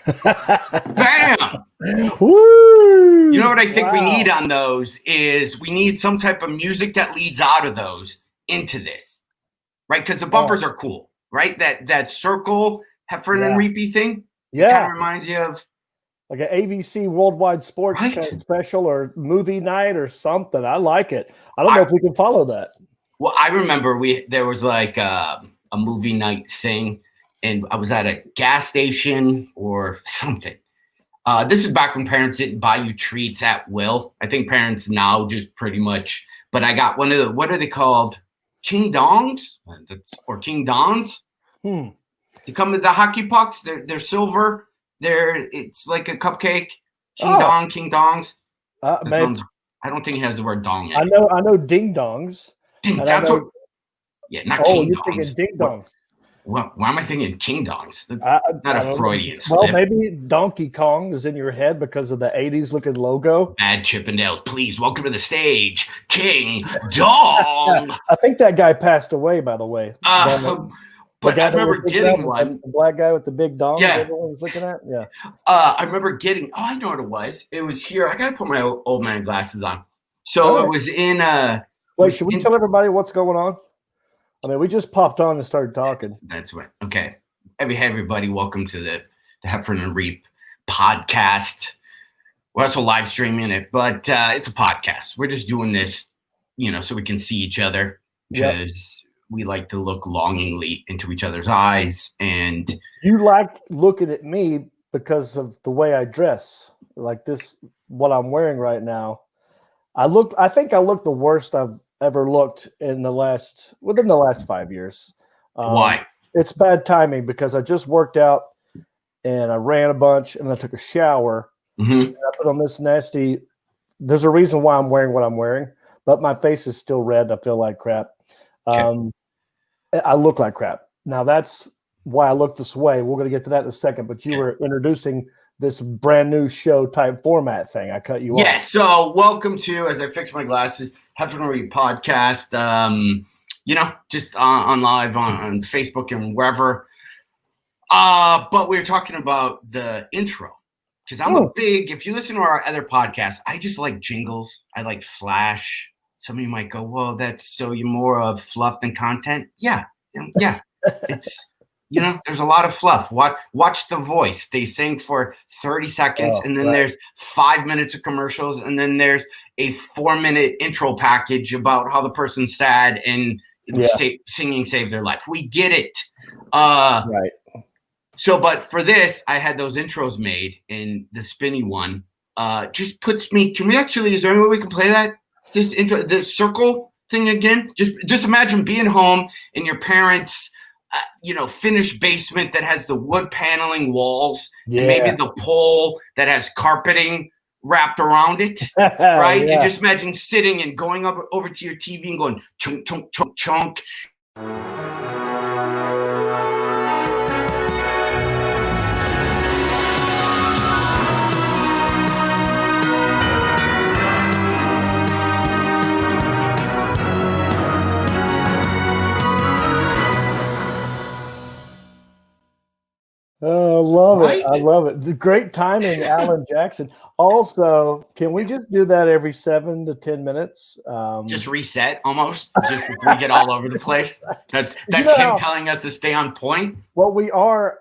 Bam! Woo! You know what I think we need on those is we need some type of music that leads out of those into this, right? Because the bumpers are cool, right? That circle Heffron and Reepy thing, it kind of reminds you of like an ABC Worldwide Sports kind of special or movie night or something. I like it. I don't know if we can follow that. Well, I remember there was like a movie night thing, and I was at a gas station or something. This is back when parents didn't buy you treats at will. I think parents now just pretty much. But I got one of the, what are they called? King Dongs or King Dons? They come with the hockey pucks. They're silver. It's like a cupcake. King Dongs. I don't think he has the word dong in it. I know ding dongs. That's what. Yeah, not King you're Dongs. Thinking ding dongs. Well, why am I thinking King Dongs? That's not a Freudian slip. Well, maybe Donkey Kong is in your head because of the 80s looking logo. Bad Chippendales, please welcome to the stage, King Dong. I think that guy passed away, by the way. But I remember getting one. The black guy with the big dong. Yeah. Everyone was looking at. Yeah. I remember getting. Oh, I know what it was. It was here. I gotta put my old man glasses on. So it was in. Wait, should we tell everybody what's going on? I mean, we just popped on and started talking. That's right. Okay. Hey, everybody. Welcome to the Heffron and Reep podcast. We're also live streaming it, but it's a podcast. We're just doing this, so we can see each other because we like to look longingly into each other's eyes. And you like looking at me because of the way I dress, like this, what I'm wearing right now. I think I look the worst I've ever looked within the last 5 years. Why? It's bad timing because I just worked out and I ran a bunch and I took a shower. And I put on this nasty. There's a reason why I'm wearing what I'm wearing, but my face is still red. I feel like crap. Okay. I look like crap. Now that's why I look this way. We're going to get to that in a second, but you were introducing this brand new show type format thing. I cut you off. Yeah. So welcome to, as I fix my glasses, Heffron Reep podcast, just on live on Facebook and wherever. But we were talking about the intro because I'm a big, if you listen to our other podcasts, I just like jingles. I like flash. Some of you might go, well, so you're more of fluff than content. Yeah. It's, there's a lot of fluff. Watch The Voice. They sing for 30 seconds, and then there's 5 minutes of commercials, and then there's a 4-minute intro package about how the person's sad and singing saved their life. We get it. Right. So, but for this, I had those intros made, and the spinny one just puts me. Can we actually? Is there any way we can play that? This intro, the circle thing again. Just imagine being home in your parents' finished basement that has the wood paneling walls and maybe the pole that has carpeting wrapped around it, right? And just imagine sitting and going over to your TV and going chunk, chunk, chunk, chunk. Oh, love it. I love it. The great timing, Alan Jackson. Also, can we just do that every 7 to 10 minutes? Just reset almost. Just if we get all over the place. That's him telling us to stay on point. Well, we are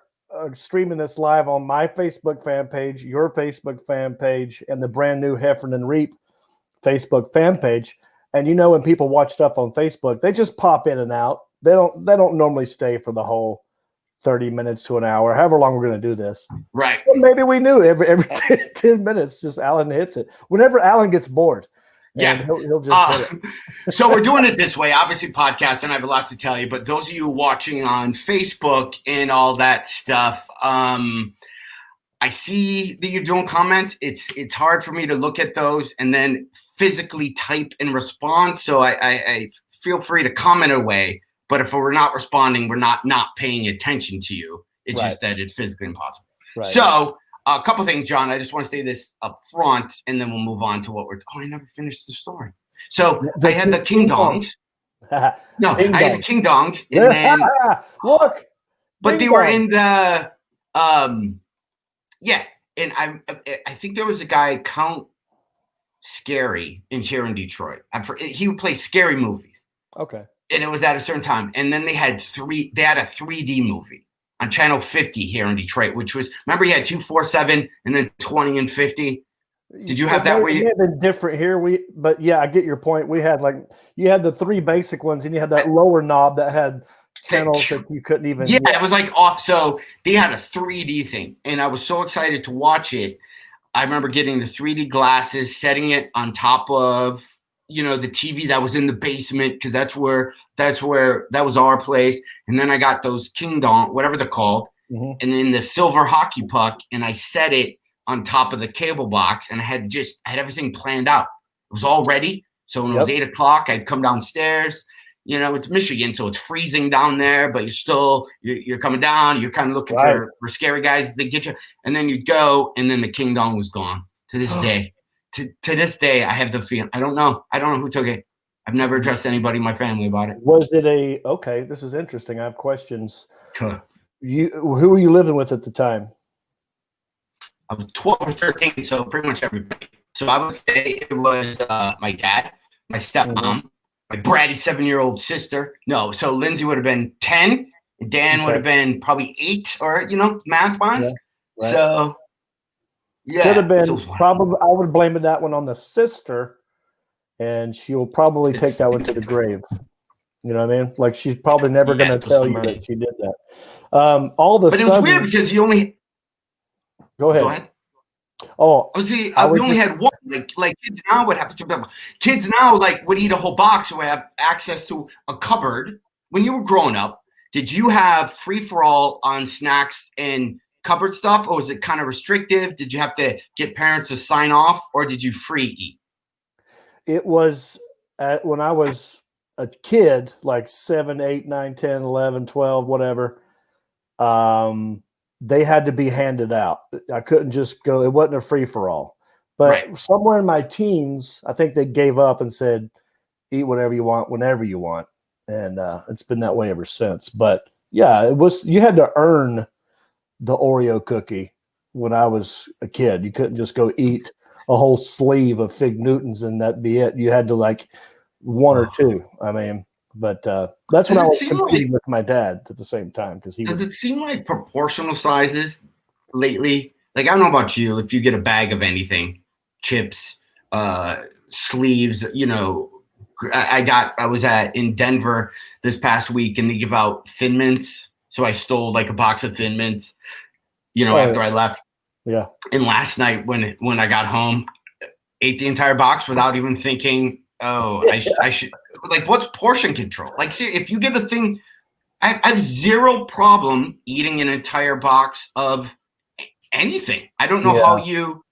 streaming this live on my Facebook fan page, your Facebook fan page, and the brand new Heffron and Reep Facebook fan page. And when people watch stuff on Facebook, they just pop in and out. They don't normally stay for the whole 30 minutes to an hour, however long we're going to do this. Right. Well, maybe we knew every 10 minutes, just Alan hits it. Whenever Alan gets bored. Yeah. He'll just hit it. So we're doing it this way, obviously podcast, and I have a lot to tell you, but those of you watching on Facebook and all that stuff, I see that you're doing comments. It's hard for me to look at those and then physically type and respond. So I feel free to comment away. But if we're not responding, we're not paying attention to you. It's just that it's physically impossible. Right. So a couple things, John. I just want to say this up front, and then we'll move on to what I never finished the story. So I had the King Dongs. I had the King Dongs, and then look. But they were in the Yeah, and I think there was a guy, Count Scary, here in Detroit. He would play scary movies. Okay. And it was at a certain time. And then they had a 3D movie on Channel 50 here in Detroit, which was, remember, you had 247 and then 20 and 50. Did you have that? It may have been different here. But yeah, I get your point. We had you had the 3 basic ones, and you had that lower knob that had channels that you couldn't even. Yeah, it was like off. So they had a 3D thing, and I was so excited to watch it. I remember getting the 3D glasses, setting it on top of, the TV that was in the basement, because that was our place. And then I got those King Dong, whatever they're called, and then the silver hockey puck, and I set it on top of the cable box, and I had everything planned out. It was all ready. So when it was 8 o'clock, I'd come downstairs. It's Michigan, so it's freezing down there, but you're coming down. You're kind of looking for scary guys that get you. And then you'd go, and then the King Dong was gone. To this day. To this day, I have the feeling. I don't know who took it. I've never addressed anybody in my family about it. Was it okay, this is interesting. I have questions. Sure. Who were you living with at the time? I was 12 or 13, so pretty much everybody. So I would say it was my dad, my stepmom, my bratty 7-year-old sister. No, so Lindsay would have been 10. And Dan would have been probably 8, or math-wise. Yeah, right. So yeah, could have been probably. I would blame that one on the sister, and she'll probably take that one to the grave. You know what I mean? Like, she's probably never going to tell you that she did that. But it was weird because you only. Go ahead. Oh, see, we only had one. Like kids now would have to. Kids now would eat a whole box, or would have access to a cupboard. When you were growing up, did you have free for all on snacks and cupboard stuff, or was it kind of restrictive? Did you have to get parents to sign off, or did you free eat? It was when I was a kid, like 7, 8, 9, 10, 11, 12, whatever. They had to be handed out. I couldn't just go. It wasn't a free for all. But somewhere in my teens, I think they gave up and said, "Eat whatever you want, whenever you want," and it's been that way ever since. But yeah, it was. You had to earn the Oreo cookie when I was a kid. You couldn't just go eat a whole sleeve of Fig Newtons and that be it. You had to like one or two. I mean, but that's when I was competing with my dad at the same time. Does it seem like proportional sizes lately? Like, I don't know about you, if you get a bag of anything, chips, sleeves, I was in Denver this past week, and they give out Thin Mints. So I stole like a box of Thin Mints, after I left. Yeah. And last night when I got home, ate the entire box without even thinking, I should, like, what's portion control? Like, see, if you get a thing, I have zero problem eating an entire box of anything. I don't know how you.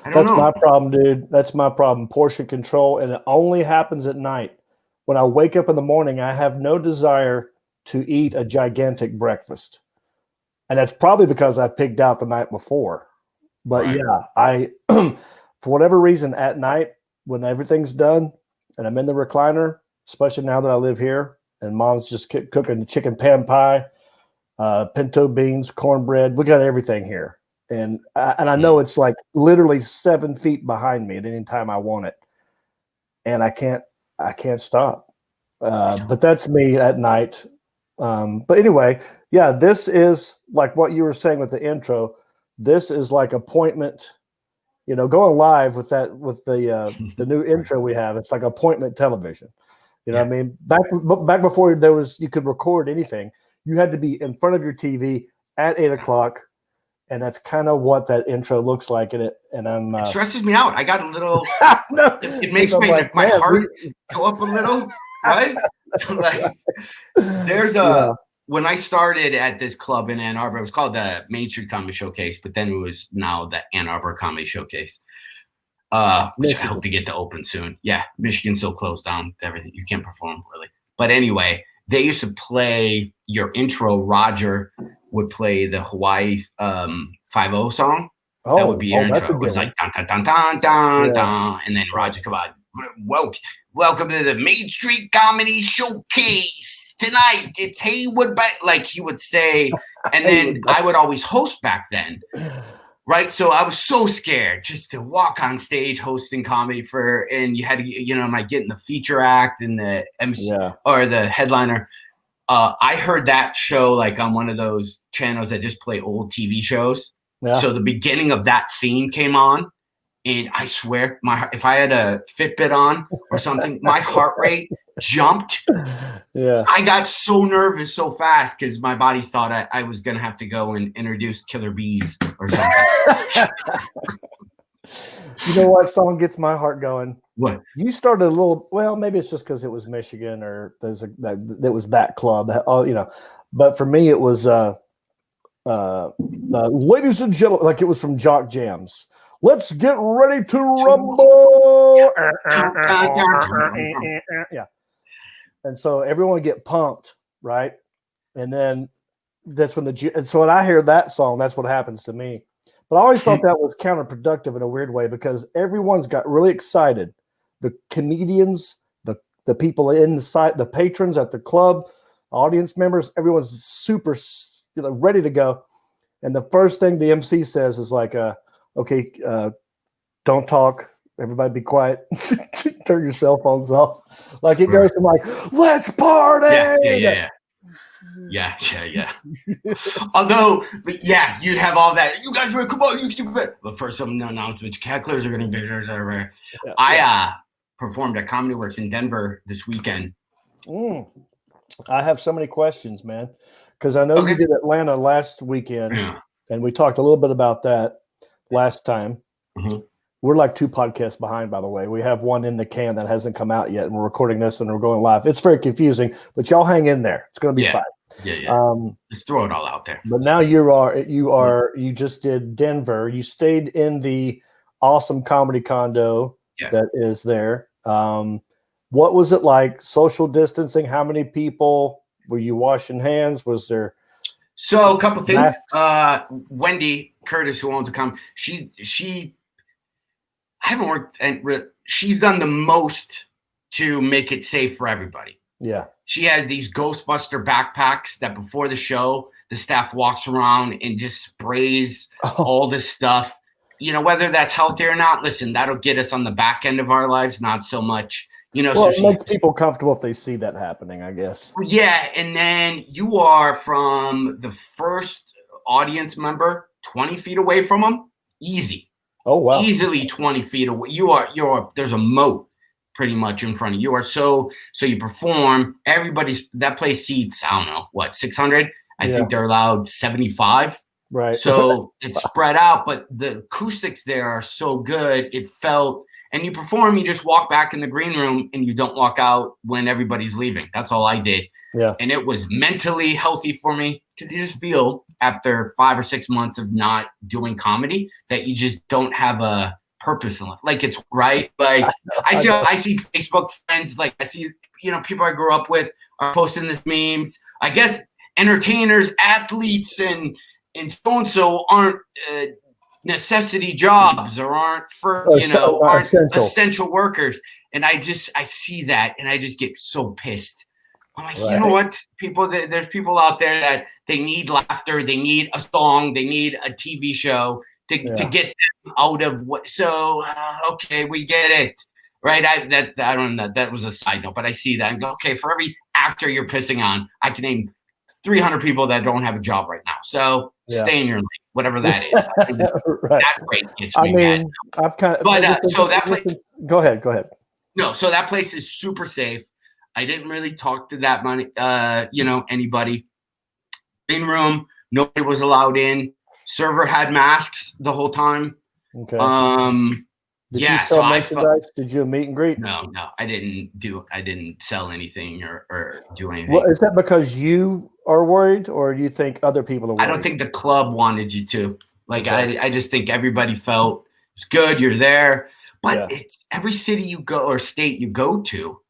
That's my problem, dude. That's my problem. Portion control, and it only happens at night. When I wake up in the morning, I have no desire to eat a gigantic breakfast, and that's probably because I pigged out the night before. But I, for whatever reason, at night when everything's done and I'm in the recliner, especially now that I live here, and Mom's just cooking chicken pan pie, pinto beans, cornbread. We got everything here. And I know it's like literally 7 feet behind me at any time I want it. And I can't stop. But that's me at night. But anyway, yeah, this is like what you were saying with the intro. This is like appointment, going live with the new intro we have. It's like appointment television. You know what I mean? Back before you could record anything, you had to be in front of your TV at 8 o'clock. And that's kind of what that intro looks like in it. And it stresses me out. I got a little. It makes my heart go up a little, right? Like, there's when I started at this club in Ann Arbor, it was called the Main Street Comedy Showcase, but then it was now the Ann Arbor Comedy Showcase, which I hope to get to open soon. Yeah, Michigan's so closed down, everything you can't perform really. But anyway, they used to play your intro. Roger would play the Hawaii 5-0 song. That would be your intro. It was like dun dun dun dun dun dun, and then Roger come on. Welcome to the Main Street Comedy Showcase. Tonight it's Haywood back, like he would say, and then I would always host back then. Right. So I was so scared just to walk on stage hosting comedy and you had to, am I getting the feature act and the MC or the headliner? I heard that show like on one of those channels that just play old TV shows. Yeah. So the beginning of that theme came on, and I swear, if I had a Fitbit on or something, my heart rate jumped. Yeah, I got so nervous so fast because my body thought I was gonna have to go and introduce Killer Bees or something. You know what song gets my heart going? What? You started a little. Well, maybe it's just because it was Michigan or that was that club. But for me, it was ladies and gentlemen, like it was from Jock Jams. Let's get ready to rumble. Yeah. And so everyone would get pumped, right? And then that's when and so when I hear that song, that's what happens to me. But I always thought that was counterproductive in a weird way because everyone's got really excited. The comedians, the people inside, the patrons at the club, audience members, everyone's super, ready to go. And the first thing the MC says is like, okay, don't talk. Everybody be quiet. Turn your cell phones off. Like it goes from like, let's party. Yeah. Although, you'd have all that. You guys come on, you stupid. But first, some announcements. Chatterleys are going to be. I performed at Comedy Works in Denver this weekend. I have so many questions, man, because I know you did Atlanta last weekend, and we talked a little bit about that last time. Mm-hmm. We're like 2 podcasts behind, by the way. We have one in the can that hasn't come out yet, and we're recording this and we're going live. It's very confusing, but y'all hang in there. It's going to be fine. Yeah. Just throw it all out there. But now you just did Denver. You stayed in the awesome comedy condo that is there. What was it like? Social distancing? How many people? Were you washing hands? Was there? So a couple things. Wendy Curtis, who owns the company, she I haven't worked, and she's done the most to make it safe for everybody. Yeah. She has these Ghostbuster backpacks that before the show, the staff walks around and just sprays all this stuff. Whether that's healthy or not, listen, that'll get us on the back end of our lives, not so much. It makes people comfortable if they see that happening, I guess. Yeah, and then you are from the first audience member 20 feet away from them, easy. Oh wow! Easily 20 feet away. There's a moat pretty much in front of you. So you perform. That place seats, I don't know what, 600. I think they're allowed 75. Right. So it's spread out, but the acoustics there are so good. It felt. And you perform, you just walk back in the green room and you don't walk out when everybody's leaving. That's all I did. Yeah. And it was mentally healthy for me because you just feel after 5 or 6 months of not doing comedy that you just don't have a purpose in life. Like it's right. Like I see Facebook friends, like I see, people I grew up with are posting this memes. I guess entertainers, athletes, and so aren't necessity jobs or aren't essential workers. And I see that and I just get so pissed. I'm like, you know what? There's people out there that they need laughter, they need a song, they need a TV show to get them out of what. So okay, we get it, right? I don't know. That was a side note, but I see that and go, okay, for every actor you're pissing on, I can name 300 people that don't have a job right now. So stay in your lane, whatever that is. Right. That rate gets me mad. I've kind of. But so that place. Go ahead. No, so that place is super safe. I didn't really talk to that many, anybody. In room, nobody was allowed in. Server had masks the whole time. Okay. Did you sell merchandise? Did you meet and greet? No, I didn't sell anything or do anything. Well, is that because you are worried, or do you think other people are worried? I don't think the club wanted you to. Like, okay. I just think everybody felt it's good. You're there, but it's every city you go or state you go to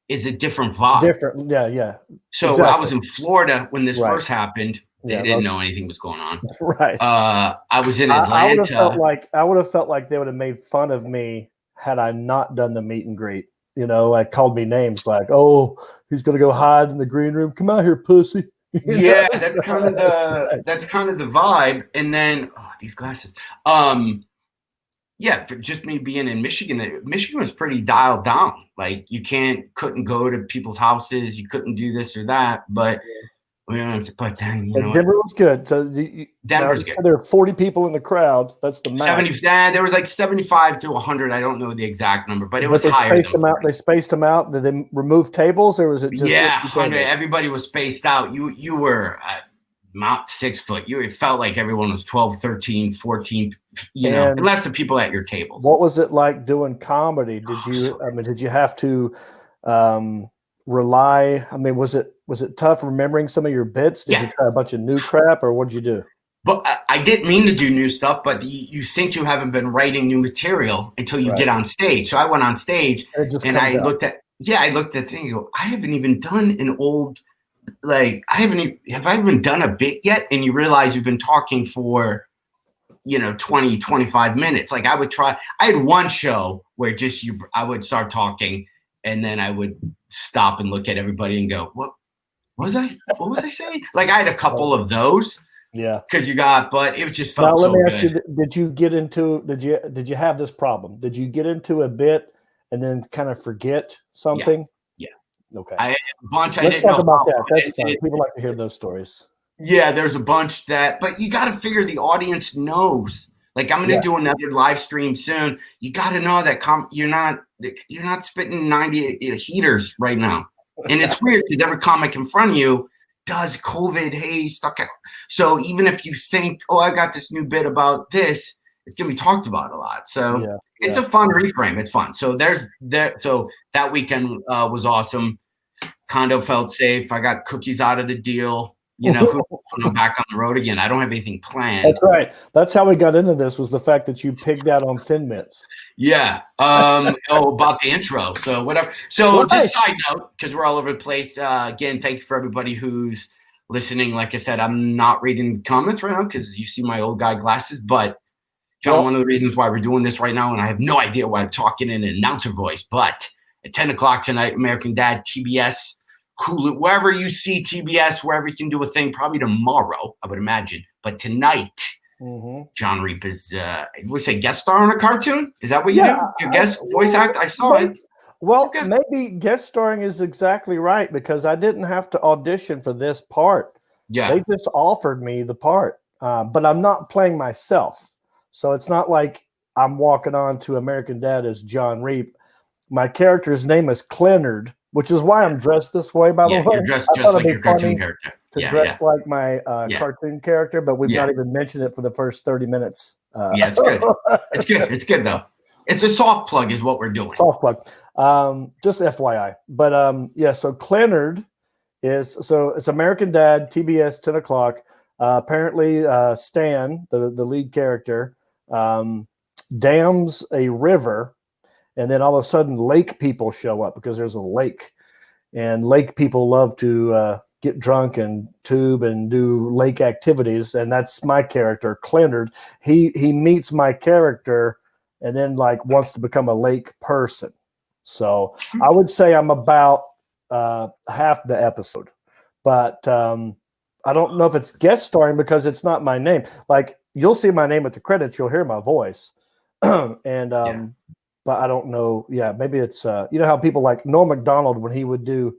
is a different vibe. Different, yeah. So exactly. I was in Florida when this first happened. They didn't know anything was going on. Right. I was in Atlanta. I would have felt like they would have made fun of me had I not done the meet and greet. Like called me names like, "Oh, he's gonna go hide in the green room. Come out here, pussy." Yeah, that's kind of the vibe. And then these glasses. Yeah, for just me being in Michigan, Michigan was pretty dialed down. Like you couldn't go to people's houses, you couldn't do this or that. But then Denver was good. So Denver's good. There are 40 people in the crowd. That's the max. 70. There was like 75 to 100. I don't know the exact number, but it was higher. They spaced them out. Did they remove tables, or was it just 100? Everybody was spaced out. You were not 6 foot. It felt like everyone was 12, 13, 14. Unless the people at your table. What was it like doing comedy? Did you have to rely? I mean, was it tough remembering some of your bits? Did you try a bunch of new crap, or what did you do? But I didn't mean to do new stuff, but you think you haven't been writing new material until you get on stage. So I went on stage and I looked at the thing and go, I haven't even done an old, have I even done a bit yet? And you realize you've been talking for 20, 25 minutes. Like I had one show where I would start talking and then I would stop and look at everybody and go, what was I saying? Like I had a couple of those. Yeah. Because but it just felt so good. Now let me ask you, did you have this problem? Did you get into a bit and then kind of forget something? Yeah. Okay. I had a bunch. Let's talk about that. That's fun. People like to hear those stories. Yeah, there's a bunch but you got to figure the audience knows. Like I'm going to do another live stream soon. You got to know that you're not spitting 90 heaters right now. And it's weird because every comic in front of you does COVID, hey, stuck out. So even if you think, I got this new bit about this, it's going to be talked about a lot. So it's a fun reframe. It's fun. So so that weekend was awesome. Condo felt safe. I got cookies out of the deal. I'm back on the road again. I don't have anything planned. That's right. That's how we got into this, was the fact that you pigged out on Thin Mints. Yeah. About the intro. So whatever. So just side note, because we're all over the place. Again, thank you for everybody who's listening. Like I said, I'm not reading comments right now because you see my old guy glasses. But John, one of the reasons why we're doing this right now, and I have no idea why I'm talking in an announcer voice, but at 10 o'clock tonight, American Dad, TBS, Hulu, wherever you see TBS, wherever you can do a thing, probably tomorrow, I would imagine. But tonight, Jon Reep is, we say guest star on a cartoon? Is that what you do? Your guest voice act? I saw it. Well, maybe guest starring is exactly right, because I didn't have to audition for this part. Yeah. They just offered me the part, but I'm not playing myself. So it's not like I'm walking on to American Dad as Jon Reep. My character's name is Clenard, which is why I'm dressed this way, by the way. You're dressed just like your cartoon character. To dress like my cartoon character, but we've not even mentioned it for the first 30 minutes. It's good. It's good. It's good, though. It's a soft plug is what we're doing. Soft plug. Just FYI. But so Clenard it's American Dad, TBS, 10 o'clock. Apparently Stan, the lead character, dams a river, and then all of a sudden lake people show up because there's a lake, and lake people love to get drunk and tube and do lake activities, and that's my character, Clenard. He meets my character and then wants to become a lake person. So I would say I'm about half the episode, but I don't know if it's guest starring because it's not my name. You'll see my name at the credits, you'll hear my voice, and but I don't know. Yeah, maybe it's how people like Norm Macdonald when he would do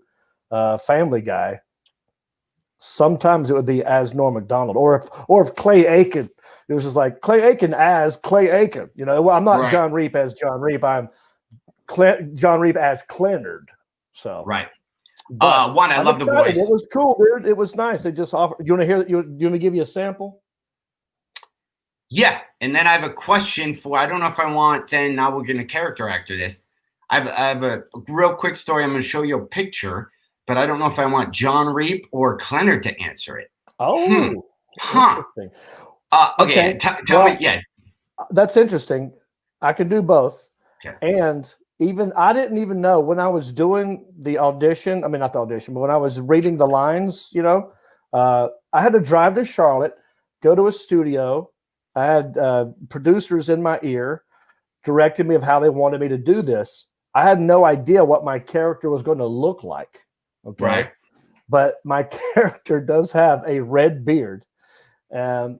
Family Guy. Sometimes it would be as Norm Macdonald, or if Clay Aiken, it was just like Clay Aiken as Clay Aiken. I'm not Jon Reep as Jon Reep. I'm Jon Reep as Clenard. So right. I love the voice. It was cool, dude. It was nice. They just offered. You want to hear? You want me to give you a sample? Yeah, and then I have a question for. I don't know if I want. Then now we're going to character actor this. I have a real quick story. I'm going to show you a picture, but I don't know if I want Jon Reep or Clenard to answer it. Oh, interesting. Okay, tell me. Yeah, that's interesting. I can do both, and. I didn't even know when I was doing the audition. I mean, not the audition, but when I was reading the lines, I had to drive to Charlotte, go to a studio. I had producers in my ear directing me of how they wanted me to do this. I had no idea what my character was going to look like. Okay. Right. but my character does have a red beard and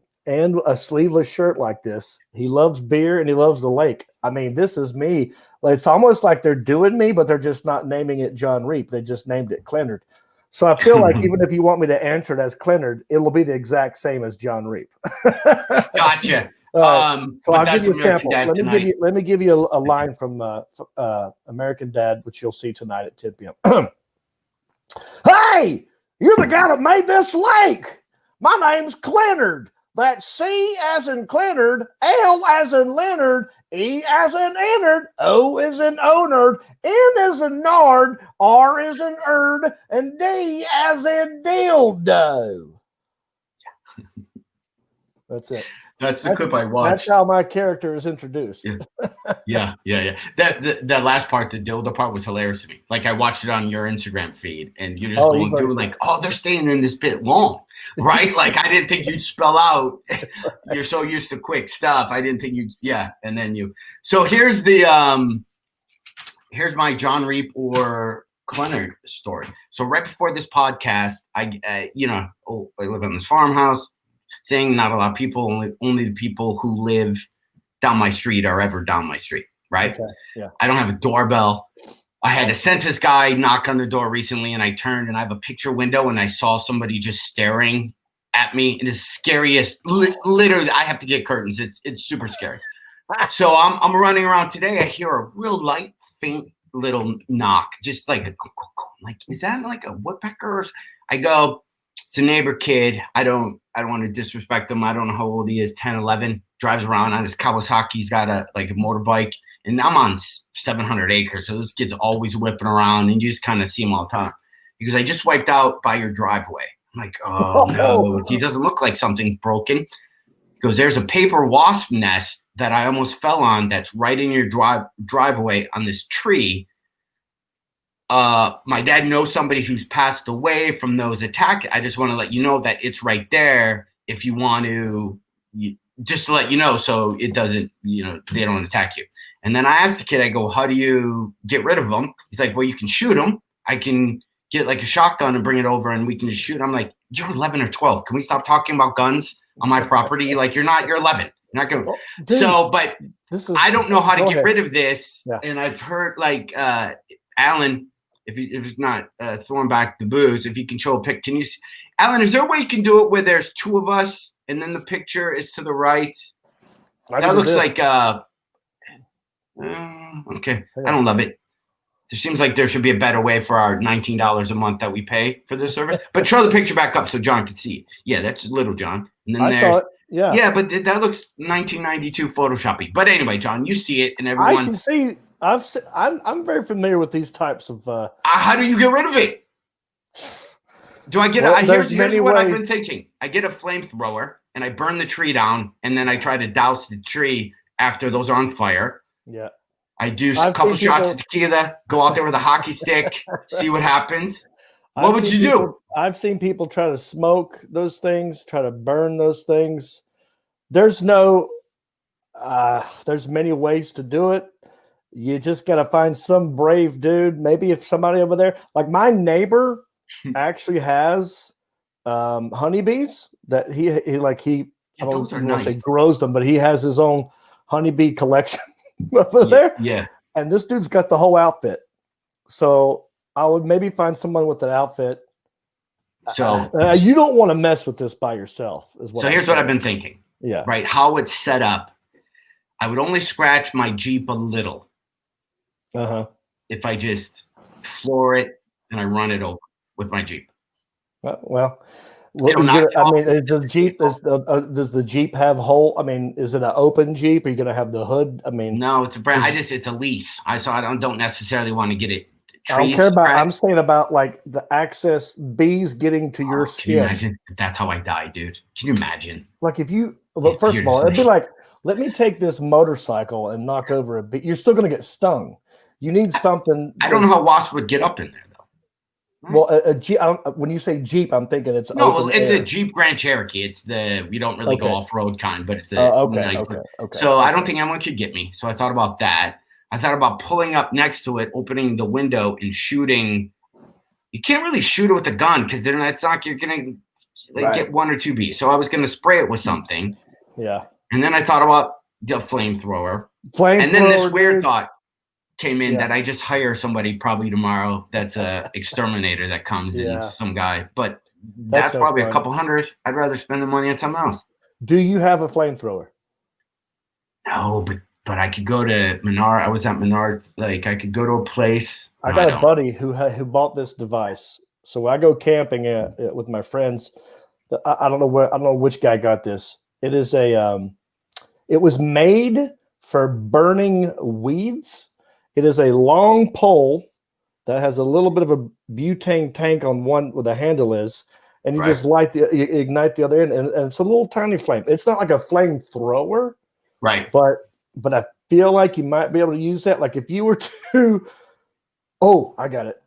a sleeveless shirt like this. He loves beer and he loves the lake. I mean, this is me. It's almost like they're doing me, but they're just not naming it John Reep. They just named it Clennard. So I feel like even if you want me to answer it as Clennard, it will be the exact same as John Reep. Gotcha. So I'll give you a sample. Let me give you a line from American Dad, which you'll see tonight at 10 p.m. Hey, you're the guy that made this lake. My name's Clennard. That's C as in Clennard, L as in Leonard, E as in Ennard, O as in Onard, N as in Nard, R as in Erd, and D as in Dildo. That's it. That's the clip I watched. That's how my character is introduced. Yeah. That last part, the dildo part, was hilarious to me. Like, I watched it on your Instagram feed, and you're just going through like, they're staying in this bit long, right? Like, I didn't think you'd spell out. You're so used to quick stuff. I didn't think you'd. Yeah, and then you. So here's the here's my John Reep or Clennard story. So right before this podcast, I live on this farmhouse thing. Not a lot of people, only the people who live down my street are ever down my street, right? Okay. Yeah. I don't have a doorbell. I had a census guy knock on the door recently, and I turned and I have a picture window, and I saw somebody just staring at me. It is scariest. Literally, I have to get curtains. It's super scary. So I'm running around today. I hear a real light, faint little knock, just like is that like a woodpecker? I go, it's a neighbor kid. I don't want to disrespect him. I don't know how old he is, 10, 11, drives around on his Kawasaki. He's got a motorbike, and I'm on 700 acres. So this kid's always whipping around, and you just kind of see him all the time. Because I just wiped out by your driveway. I'm like, oh no, he doesn't look like something broken. Because there's a paper wasp nest that I almost fell on that's right in your driveway on this tree. My dad knows somebody who's passed away from those attacks. I just want to let you know that it's right there if you want to, just to let you know so it doesn't, they don't attack you. And then I asked the kid, I go, how do you get rid of them? He's like, well, you can shoot them. I can get like a shotgun and bring it over and we can just shoot. I'm like, you're 11 or 12. Can we stop talking about guns on my property? Like, you're 11. You're not going to. Dude, but I don't know how to get rid of this. Yeah. And I've heard like Alan, if it's not throwing back the booze, if you can show a pic, can you see? Alan, is there a way you can do it where there's two of us and then the picture is to the right? That looks like okay. I don't love it. There seems like there should be a better way for our $19 a month that we pay for this service. But throw the picture back up so John can see it. Yeah, that's little John. And then saw it. Yeah. Yeah, but that looks 1992 Photoshoppy. But anyway, John, you see it, and everyone. I can see. I'm very familiar with these types of. How do you get rid of it? Do I get? Here's what I've been thinking. I get a flamethrower and I burn the tree down, and then I try to douse the tree after those are on fire. Yeah. I do a couple shots of tequila. Go out there with a hockey stick. See what happens. What would you do? I've seen people try to smoke those things, try to burn those things. There's many ways to do it. You just got to find some brave dude. Maybe if somebody over there, like my neighbor actually has honeybees that he I don't want to say grows them, but he has his own honeybee collection over there. Yeah. And this dude's got the whole outfit. So I would maybe find someone with an outfit. So you don't want to mess with this by yourself. Here's what I've been thinking. Yeah. Right. How it's set up. I would only scratch my Jeep a little. If I just floor it and I run it over with my Jeep. Well, does the Jeep have hole? I mean, is it an open Jeep? Are you going to have the hood? I mean, no, it's a brand. It's a lease. I don't necessarily want to get it. I don't care about. I'm saying about like the access bees getting to your skin. Can you imagine? That's how I die, dude. Can you imagine? Like if you, first of all, it'd be like, let me take this motorcycle and knock over a bee. You're still going to get stung. You need something. I don't know how wasps would get up in there though. Right? Well, a Jeep. when you say Jeep, I'm thinking it's a Jeep Grand Cherokee. It's we don't really go off road kind, but it's nice. Okay. So I don't think anyone could get me. So I thought about that. I thought about pulling up next to it, opening the window and shooting you can't really shoot it with a gun because then that's not you're gonna get 1 or 2 bees. So I was gonna spray it with something. Yeah. And then I thought about the flamethrower. And then this weird thought came in that I just hire somebody probably tomorrow that's a exterminator that comes in, some guy. But that's probably a couple hundred. I'd rather spend the money on something else. Do you have a flamethrower? No, but I could go to Menard. I was at Menard. Like I could go to a place. I got a buddy who bought this device. So when I go camping with my friends, I don't know which guy got this. It is it was made for burning weeds. It is a long pole that has a little bit of a butane tank on one where the handle is, and you just you ignite the other end, and it's a little tiny flame. It's not like a flamethrower, right? But I feel like you might be able to use that. Like if you were to, I got it.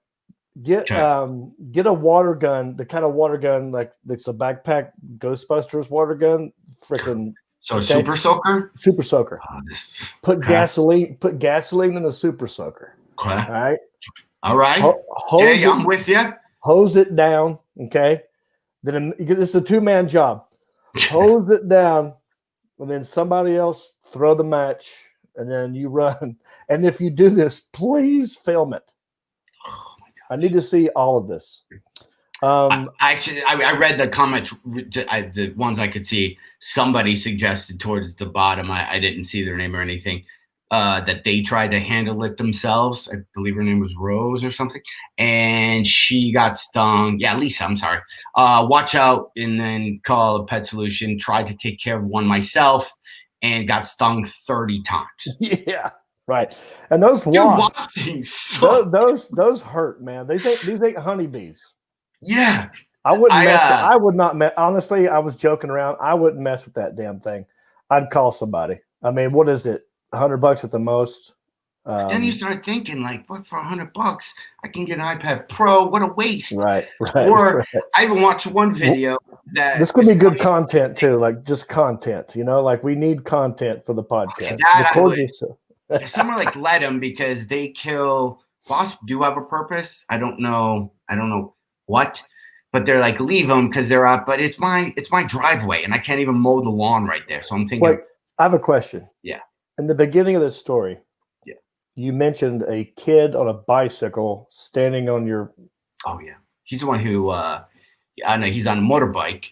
Get a water gun, the kind of water gun like it's a backpack Ghostbusters water gun, freaking. So a super soaker? Super soaker. Put gasoline in a super soaker. Okay. All right. Okay, I'm with you. Hose it down. Okay. Then this is a 2-man job. Hose it down, and then somebody else throw the match, and then you run. And if you do this, please film it. I need to see all of this. I read the comments, the ones I could see. Somebody suggested towards the bottom, I didn't see their name or anything, that they tried to handle it themselves. I believe her name was Rose or something. And she got stung. Yeah, Lisa, I'm sorry. Watch out and then call a pet solution. Tried to take care of one myself and got stung 30 times. Yeah. Right, and those those hurt, man. These ain't honeybees. Yeah, I wouldn't mess. I would not mess. Honestly, I was joking around. I wouldn't mess with that damn thing. I'd call somebody. I mean, what is it? $100 at the most. Then you start thinking, like, what, for $100 I can get an iPad Pro? What a waste! Right. Or I even watched one video that this could be good content too, like just content. Like we need content for the podcast. Somewhere like let them because they kill. Wasps do have a purpose. I don't know what, but they're like leave them because they're up. But it's my driveway and I can't even mow the lawn right there. So I'm thinking. Wait, I have a question. Yeah. In the beginning of this story, you mentioned a kid on a bicycle standing on your. Oh yeah, he's the one who. I know he's on a motorbike.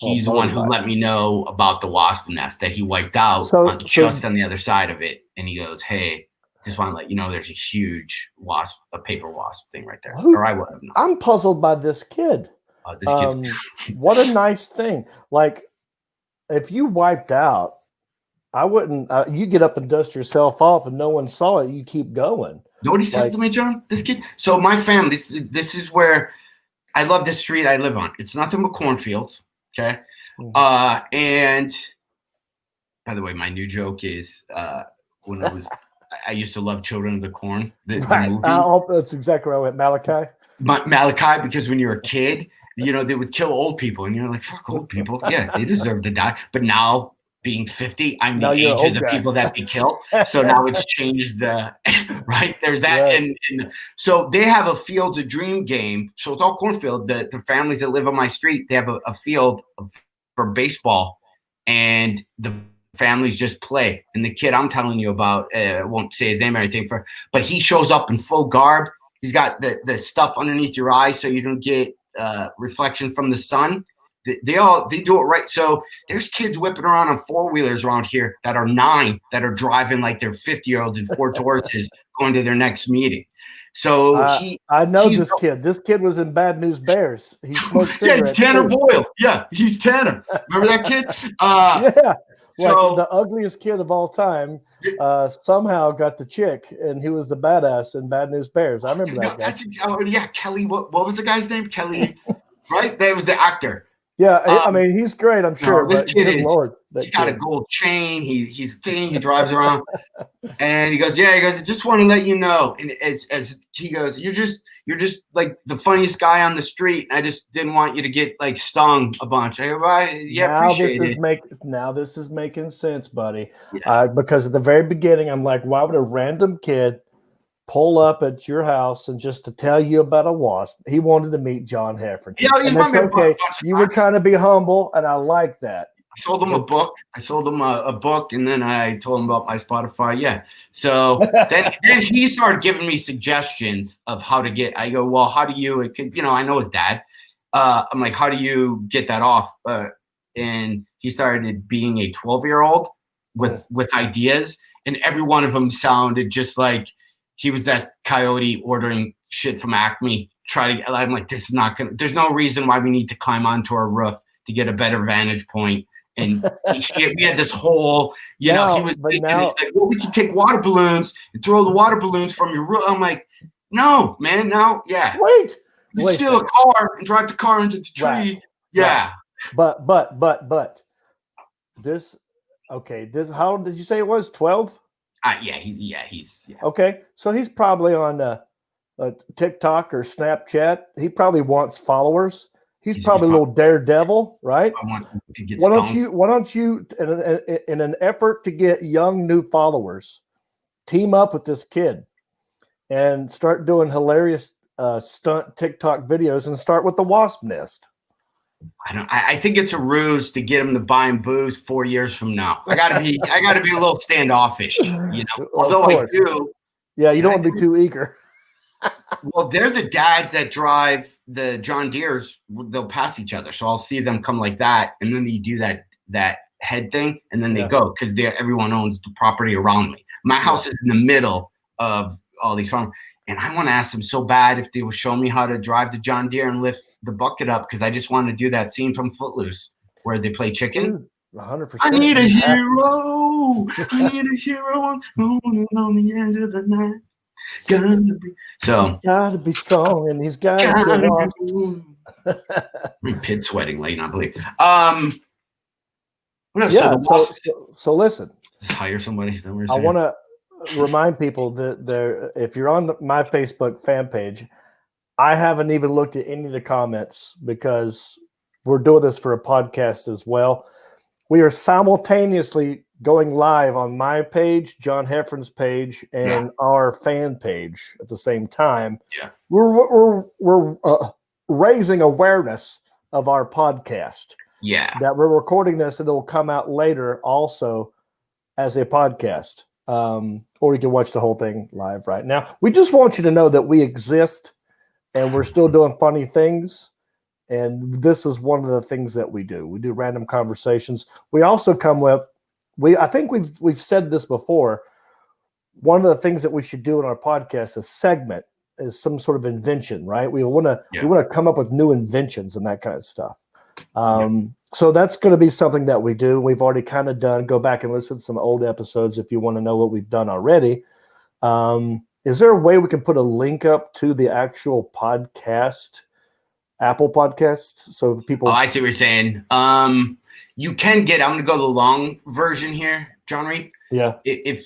He's the one who let me know about the wasp nest that he wiped out just on the other side of it. And he goes, hey, just want to let you know there's a huge wasp, a paper wasp thing right there. Or I would have known. I'm puzzled by this kid. What a nice thing. Like, if you wiped out, I wouldn't, you get up and dust yourself off and no one saw it, you keep going. You know what he says to me, John? This kid. So my family, this is where I love this street I live on. It's nothing but cornfields. Okay. Mm-hmm. And by the way, my new joke is when I used to love Children of the Corn, the movie. That's exactly where I went. Malachi, because when you're a kid, they would kill old people, and you're like, fuck old people. Yeah, they deserve to die. But now, being 50, I'm the age of the people that they kill. So now it's changed right? There's that. Right. And so they have a Fields of Dream game. So it's all cornfield. The families that live on my street, they have a field for baseball, and the families just play. And the kid I'm telling you about, I won't say his name or anything, but he shows up in full garb. He's got the stuff underneath your eyes so you don't get reflection from the sun. They do it right. So there's kids whipping around on 4-wheelers around here that are 9 that are driving like they're 50-year-olds in Ford Tauruses going to their next meeting. So I know this kid. This kid was in Bad News Bears. He smoked cigarettes. Yeah, Tanner Boyle. Yeah, he's Tanner. Remember that kid? Yeah. So the ugliest kid of all time somehow got the chick, and he was the badass in Bad News Bears. I remember that guy. Kelly. What was the guy's name? Kelly, right? That was the actor. Yeah, I mean, he's great, I'm sure. No, this kid he's got a gold chain. He's thin. He drives around, and he goes, I just want to let you know. And as he goes, you're just like the funniest guy on the street. I just didn't want you to get like stung a bunch. Now this is making sense, buddy. Yeah. Because at the very beginning, I'm like, why would a random kid pull up at your house and just to tell you about a wasp. He wanted to meet John Heffron. Yeah, he's okay. You were trying to be humble, and I like that. I sold him a book. I sold him a book, and then I told him about my Spotify. Yeah. So then he started giving me suggestions of how to get. I go, well, how do you? I know his dad. I'm like, how do you get that off? And he started being a 12-year-old with ideas, and every one of them sounded just like he was that coyote ordering shit from Acme. I'm like, this is not gonna. There's no reason why we need to climb onto our roof to get a better vantage point. And we had this whole, he was thinking, he's like, well, we can take water balloons and throw the water balloons from your roof. I'm like, no, man, no, yeah. Wait. You steal a car and drive the car into the tree. Right. Yeah. Right. But this, okay, how old did you say it was? 12? He's. Okay, so he's probably on a TikTok or Snapchat. He probably wants followers. He's probably a little daredevil, right? I want him to get why don't you, in an effort to get young new followers, team up with this kid and start doing hilarious stunt TikTok videos and start with the wasp nest? I think it's a ruse to get him to buy him booze 4 years from now. I gotta be a little standoffish, Although I do. Yeah, you don't want to be too eager. Well, they're the dads that drive the John Deeres. They'll pass each other, so I'll see them come like that, and then they do that head thing, and then they go because everyone owns the property around me. My house is in the middle of all these farms, and I want to ask them so bad if they will show me how to drive the John Deere and lift the bucket up, because I just want to do that scene from Footloose where they play chicken. 100%. I need a hero. I need a hero on the edge of the night. He's gotta be strong, and he's gotta be pit sweating late, I believe. What else? Yeah. So listen. Just hire somebody. I want to remind people that if you're on my Facebook fan page, I haven't even looked at any of the comments because we're doing this for a podcast as well. We are simultaneously going live on my page, John Heffron's page, and our fan page at the same time. Yeah, we're raising awareness of our podcast. Yeah, that we're recording this and it will come out later also as a podcast, or you can watch the whole thing live right now. We just want you to know that we exist and we're still doing funny things. And this is one of the things that we do. We do random conversations. We also come with, I think we've said this before. One of the things that we should do in our podcast is some sort of invention, right? We want to come up with new inventions and that kind of stuff. So that's going to be something that we do. We've already kind of done. Go back and listen to some old episodes if you want to know what we've done already. Is there a way we can put a link up to the actual podcast? Apple Podcasts, so people. Oh, I see what you're saying. You can get. I'm going to go the long version here, John Reep. Yeah. If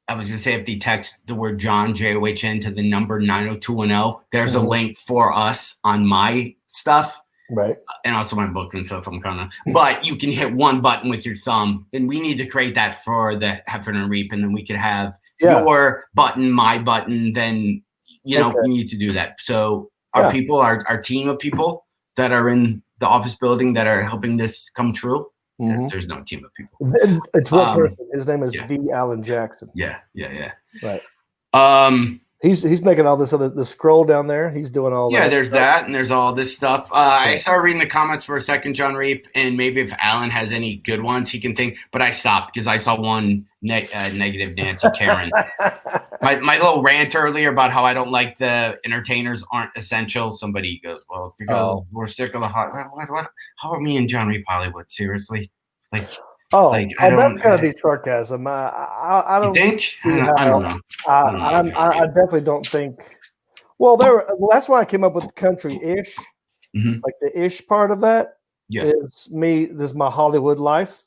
I was going to say, if they text the word John JOHN to the number 90210, there's a link for us on my stuff, right? And also my book and stuff. But you can hit one button with your thumb, and we need to create that for the Heffron Reep, and then we could have your button, my button. Then we need to do that. So. Our people, our team of people that are in the office building that are helping this come true. Mm-hmm. There's no team of people. It's one person. His name is V. Alan Jackson. Yeah. Right. He's making all this the scroll down there. He's doing all that. Yeah, there's stuff. that, and there's all this stuff. I started reading the comments for a second, John Reep, and maybe if Alan has any good ones, he can think. But I stopped because I saw one negative Nancy Karen. My little rant earlier about how I don't like the entertainers aren't essential. Somebody goes, well, because we're sick of the hot. What? How are me and John Reep Hollywood? Seriously, that's gotta be sarcasm. I don't think. I don't know. I definitely don't think. Well, that's why I came up with country-ish, like the ish part of that. Yeah, is me. This is my Hollywood life.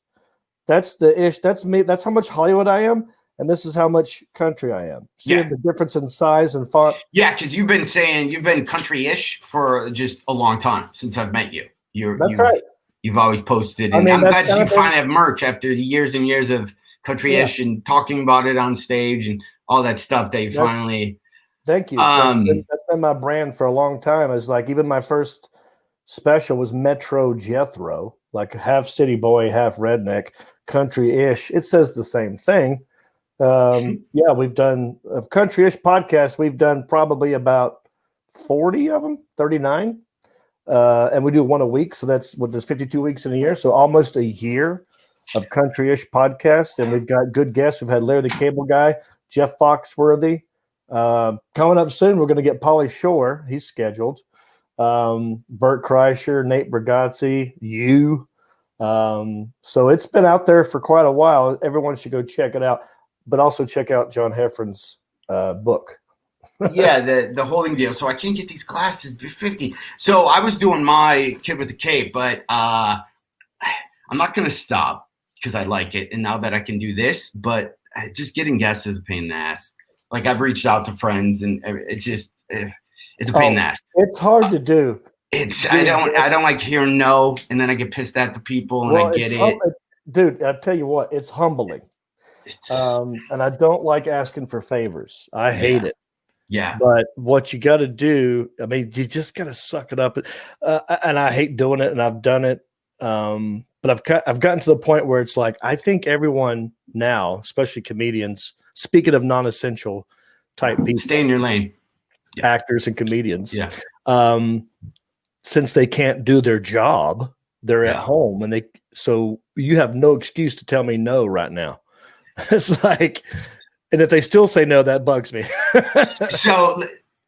That's the ish. That's me. That's how much Hollywood I am, and this is how much country I am. See the difference in size and font. Yeah, because you've been saying you've been country-ish for just a long time since I've met you. That's right. You've always posted, and I'm glad you finally have merch after the years and years of country-ish and talking about it on stage and all that stuff that you finally. Thank you. That's been my brand for a long time. It's like even my first special was Metro Jethro, like half city boy, half redneck, country-ish. It says the same thing. Yeah, we've done a Countryish podcast. We've done probably about 40 of them, 39. And we do one a week. So that's what there's 52 weeks in a year. So almost a year of Countryish podcast. And we've got good guests. We've had Larry the Cable Guy, Jeff Foxworthy. Coming up soon, we're going to get Pauly Shore. He's scheduled. Bert Kreischer, Nate Brigazzi, you. So it's been out there for quite a while. Everyone should go check it out. But also check out John Heffron's book. Yeah, the holding deal. So I can't get these glasses. They're 50. So I was doing my Kid with the Cape, but I'm not going to stop because I like it. And now that I can do this, but just getting guests is a pain in the ass. Like I've reached out to friends, and it's just it's a pain in the ass. It's hard to do. I don't like hearing no, and then I get pissed at the people, and I get it. Dude, I'll tell you what, it's humbling. And I don't like asking for favors. I hate it. Yeah. But what you got to do, I mean, you just got to suck it up. And I hate doing it, and I've done it. But I've gotten to the point where it's like, I think everyone now, especially comedians, speaking of non-essential type people, stay in your lane. Actors and comedians. Yeah. Since they can't do their job, they're at home, and so you have no excuse to tell me no right now. It's like, and if they still say no, that bugs me. So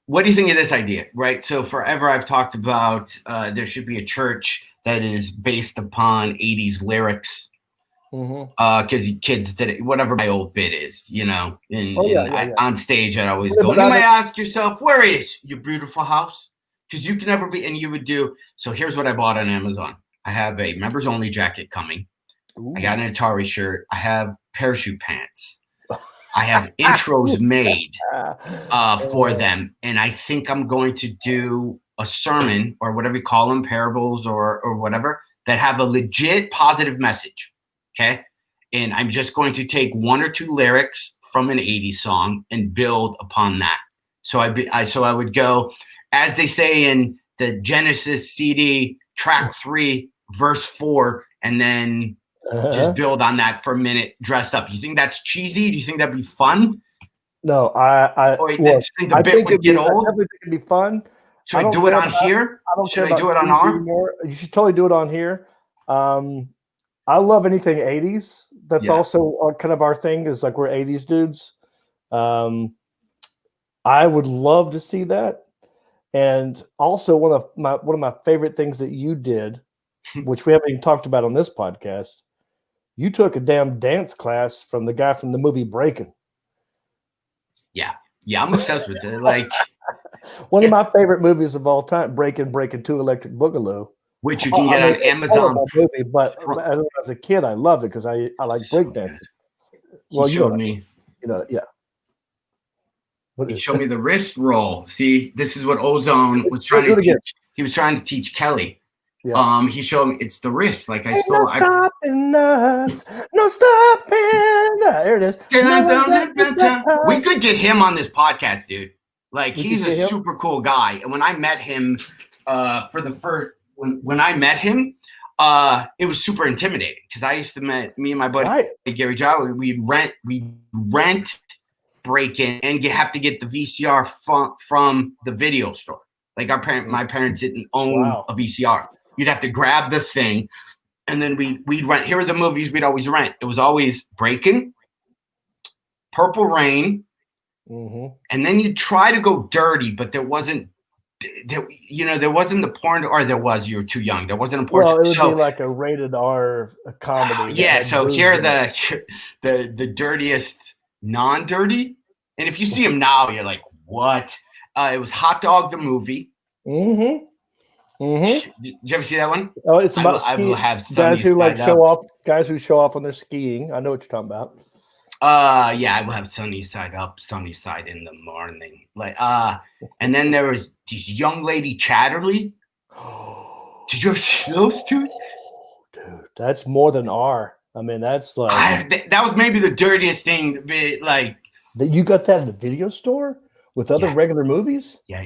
what do you think of this idea? Right. So forever I've talked about there should be a church that is based upon 80s lyrics. Because kids did it, whatever my old bit is, you know, on stage, I'd always go, and you might ask yourself, where is your beautiful house? Because you can never be, and you would do. So here's what I bought on Amazon. I have a members only jacket coming. Ooh. I got an Atari shirt. I have parachute pants. I have intros made for them. And I think I'm going to do a sermon or whatever you call them, parables or whatever, that have a legit positive message. Okay. And I'm just going to take one or two lyrics from an 80s song and build upon that. So I would go, as they say in the Genesis CD, track 3, verse 4, and then just build on that for a minute, dressed up. You think that's cheesy? Do you think that'd be fun? No, I think the bit would get old? I think it'd be fun. Should I do it on here? I don't Should care I do it on our? You should totally do it on here. I love anything 80s. That's also kind of our thing, is like we're 80s dudes. I would love to see that. And also one of my favorite things that you did, which we haven't even talked about on this podcast, you took a damn dance class from the guy from the movie Breakin. Yeah, I'm obsessed with it. Like one of my favorite movies of all time, Breakin' 2 Electric Boogaloo, which you can get on Amazon. Movie, but as a kid, I loved it because I like breakdancing. Well, you showed me. Yeah. He showed me the wrist roll. See, this is what Ozone was trying to teach. He was trying to teach Kelly. Yeah. He showed me it's the wrist. Like I stole. No stopping us. No stopping. There it is. We could get him on this podcast, dude. Like he's a super cool guy. And when I met him, for the first when I met him, it was super intimidating because I used to me and my buddy Gary Jow. We rent Breakin, and you have to get the VCR from the video store. Like my parents didn't own a VCR. You'd have to grab the thing, and then we'd rent. Here are the movies we'd always rent. It was always Breakin, Purple Rain, and then you'd try to go dirty, but there wasn't. There wasn't the porn, or there was. You were too young. There wasn't a porn. Well, it would be like a rated R comedy. Yeah. So here are the dirtiest non-dirty, and if you see him now, you're like, what? It was Hot Dog the movie. Did you ever see that one? Oh, it's about I will have guys who like show off. Guys who show off on their skiing. I know what you're talking about. Yeah, I will have sunny side up, sunny side in the morning. Like, and then there was this young lady Chatterley. Did you ever see those two? Dude, that's more than R. I mean, that's like that was maybe the dirtiest thing. Like, That you got that in the video store with other regular movies? Yeah.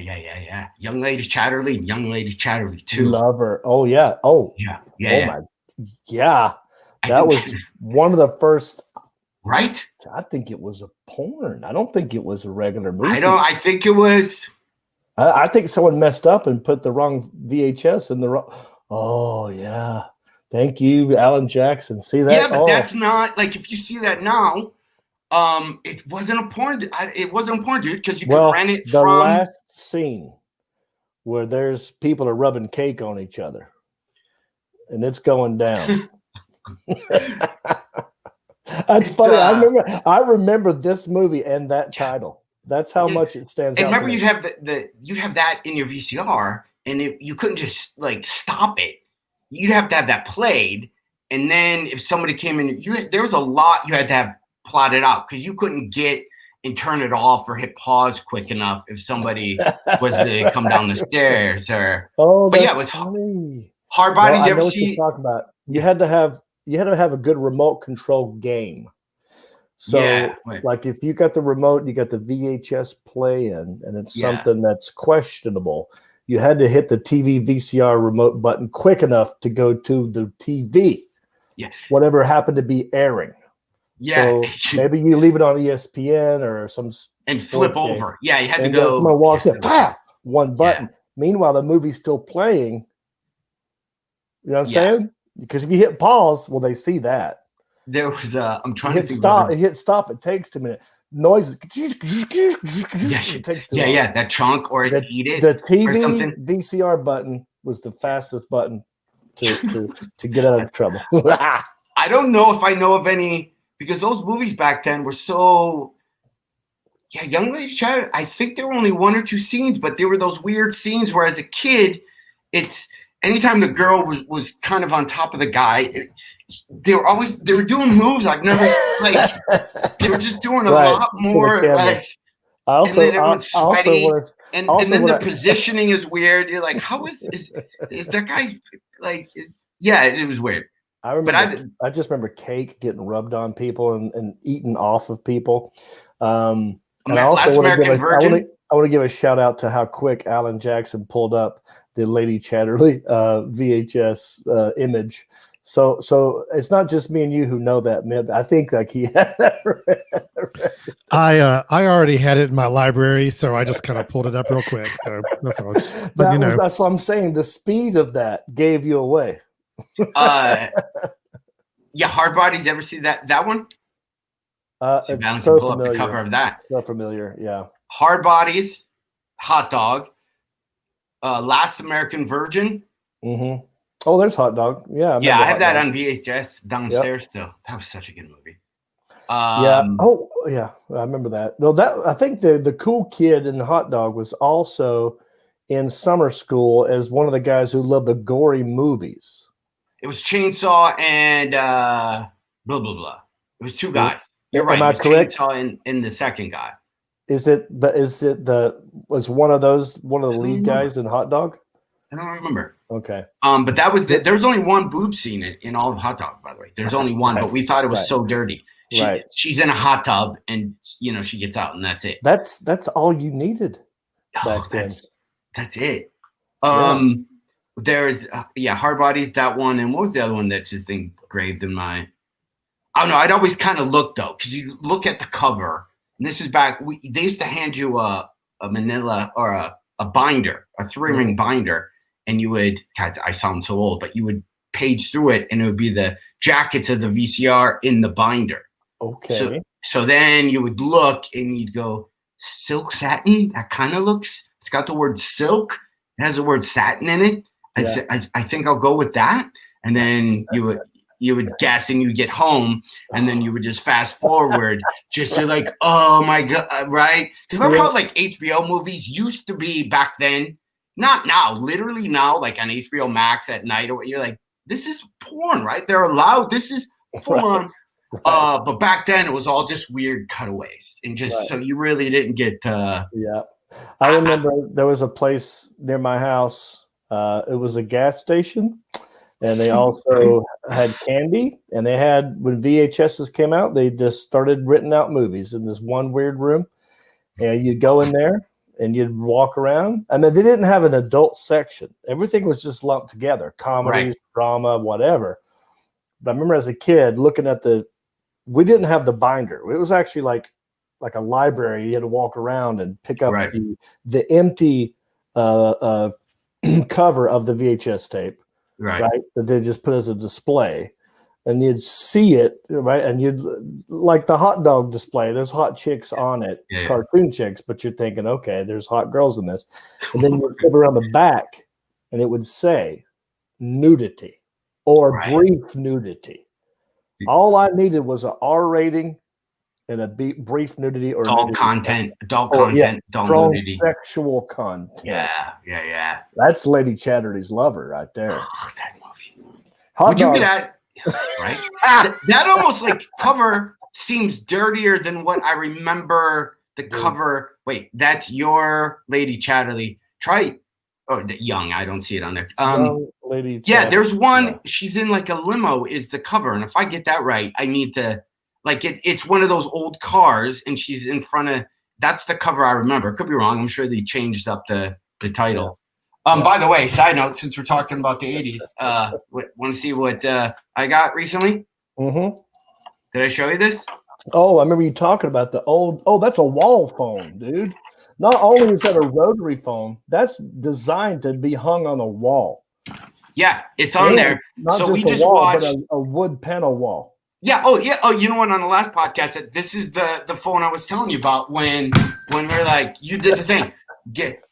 Young Lady Chatterley, Young Lady Chatterley 2. Love her. Oh yeah. Oh Yeah. my. Yeah. That was one of the first. Right? I think it was a porn. I don't think it was a regular movie. I think it was. I think someone messed up and put the wrong VHS in the wrong. Oh yeah. Thank you, Alan Jackson. See that? Yeah, but that's not like if you see that now. It wasn't a porn. It wasn't a porn, dude, because you could rent it from the last scene where there's people are rubbing cake on each other, and it's going down. That's funny. I remember this movie and that title. That's how much it stands out. And remember, you'd have that in your VCR, and you couldn't just like stop it. You'd have to have that played, and then if somebody came in, there was a lot you had to have plotted out because you couldn't get and turn it off or hit pause quick enough if somebody was to come down the stairs or. But yeah, it was funny. Hard Bodies. You ever see? You're talking about you had to have a good remote control game. So like if you got the remote, you got the VHS play in, and it's something that's questionable. You had to hit the TV VCR remote button quick enough to go to the TV. Yeah. Whatever happened to be airing. Yeah. So maybe you leave it on ESPN or some and flip game. Over. Yeah, you had to go. Someone walks in, one button. Yeah. Meanwhile, the movie's still playing. You know what I'm saying? Because if you hit pause, well, they see that. There was I'm trying to think stop. You hit stop. It takes 2 minutes. Noises. Yeah. That chunk or eat it. The TV VCR button was the fastest button to get out of trouble. I don't know if I know of any. Because those movies back then were so, Young Lady Chatterley, I think there were only 1 or 2 scenes, but there were those weird scenes where as a kid, it's anytime the girl was kind of on top of the guy, they were doing moves I've never, like, they were just doing a lot more, like, and then everyone's sweaty, and then the positioning is weird. You're like, how is that guy's, like, it was weird. I just remember cake getting rubbed on people and eaten off of people. And I also want to give a shout out to how quick Alan Jackson pulled up the Lady Chatterley VHS image. So it's not just me and you who know that myth. I think like he had that. I already had it in my library, so I just kind of pulled it up real quick. So that's all. But that's what I'm saying. The speed of that gave you away. Hard Bodies. Ever see that one? It's so pull familiar. Up the cover of that. So familiar, yeah. Hard Bodies, Hot Dog, Last American Virgin. Mm-hmm. Oh, there's Hot Dog. Yeah, I have that on VHS downstairs still. That was such a good movie. I remember that. Though I think the cool kid in the Hot Dog was also in summer school as one of the guys who loved the gory movies. It was Chainsaw and blah blah blah. It was 2 guys. You're right. Am I correct? Chainsaw and the second guy. Was one of the lead guys in Hot Dog? I don't remember. Okay. But that was there was only 1 boob scene in all of Hot Dog, by the way. There's only 1, but we thought it was so dirty. She's in a hot tub and she gets out and that's it. That's all you needed. That's it. There's Hard Bodies, that one, and what was the other one that's just engraved in my? I don't know. I'd always kind of look though, because you look at the cover. And this is back. They used to hand you a manila or a binder, a 3-ring binder, and you would. God, I sound so old, but you would page through it, and it would be the jackets of the VCR in the binder. Okay. So then you would look, and you'd go silk satin. That kind of looks. It's got the word silk. It has the word satin in it. I think I'll go with that. And then you would guess and you get home and then you would just fast forward. You're like, oh my God, right? Because remember how like HBO movies used to be back then? Not now, literally now, like on HBO Max at night, or you're like, this is porn, right? They're allowed. This is full on. But back then it was all just weird cutaways and just so you really didn't get. I remember there was a place near my house. It was a gas station, And they also had candy, and they had, when VHSs came out, they just started renting out movies in this one weird room. And you'd go in there and you'd walk around. And then they didn't have an adult section. Everything was just lumped together, comedies, drama, whatever. But I remember as a kid looking at we didn't have the binder. It was actually like a library. You had to walk around and pick up the empty cover of the VHS tape. Right, that they just put as a display, and you'd see it, right, and you'd like the hot dog display. There's hot chicks on it, cartoon chicks, but you're thinking, okay, there's hot girls in this, and then you flip around the back, and it would say nudity or brief nudity. All I needed was an R rating and a brief nudity or adult content, adult nudity, sexual content. Yeah. That's Lady Chatterley's lover right there. Oh, that movie. Would you get at right? that almost like cover seems dirtier than what I remember the cover. Wait, that's your Lady Chatterley. Try young. I don't see it on there. Lady Chatterley. Yeah, there's one. Yeah. She's in like a limo. Is the cover, and if I get that right, I need to. Like it's one of those old cars, and she's in front of. That's the cover I remember. Could be wrong. I'm sure they changed up the title. By the way, side note, since we're talking about the '80s, want to see what I got recently? Mm-hmm. Did I show you this? Oh, I remember you talking about the old. Oh, that's a wall phone, dude. Not only is that a rotary phone, that's designed to be hung on a wall. Yeah, it's on there. Not so just we just wall, watched but a wood panel wall. Yeah. Oh, yeah. Oh, you know what? On the last podcast, this is the phone I was telling you about when we're like, you did the thing. Get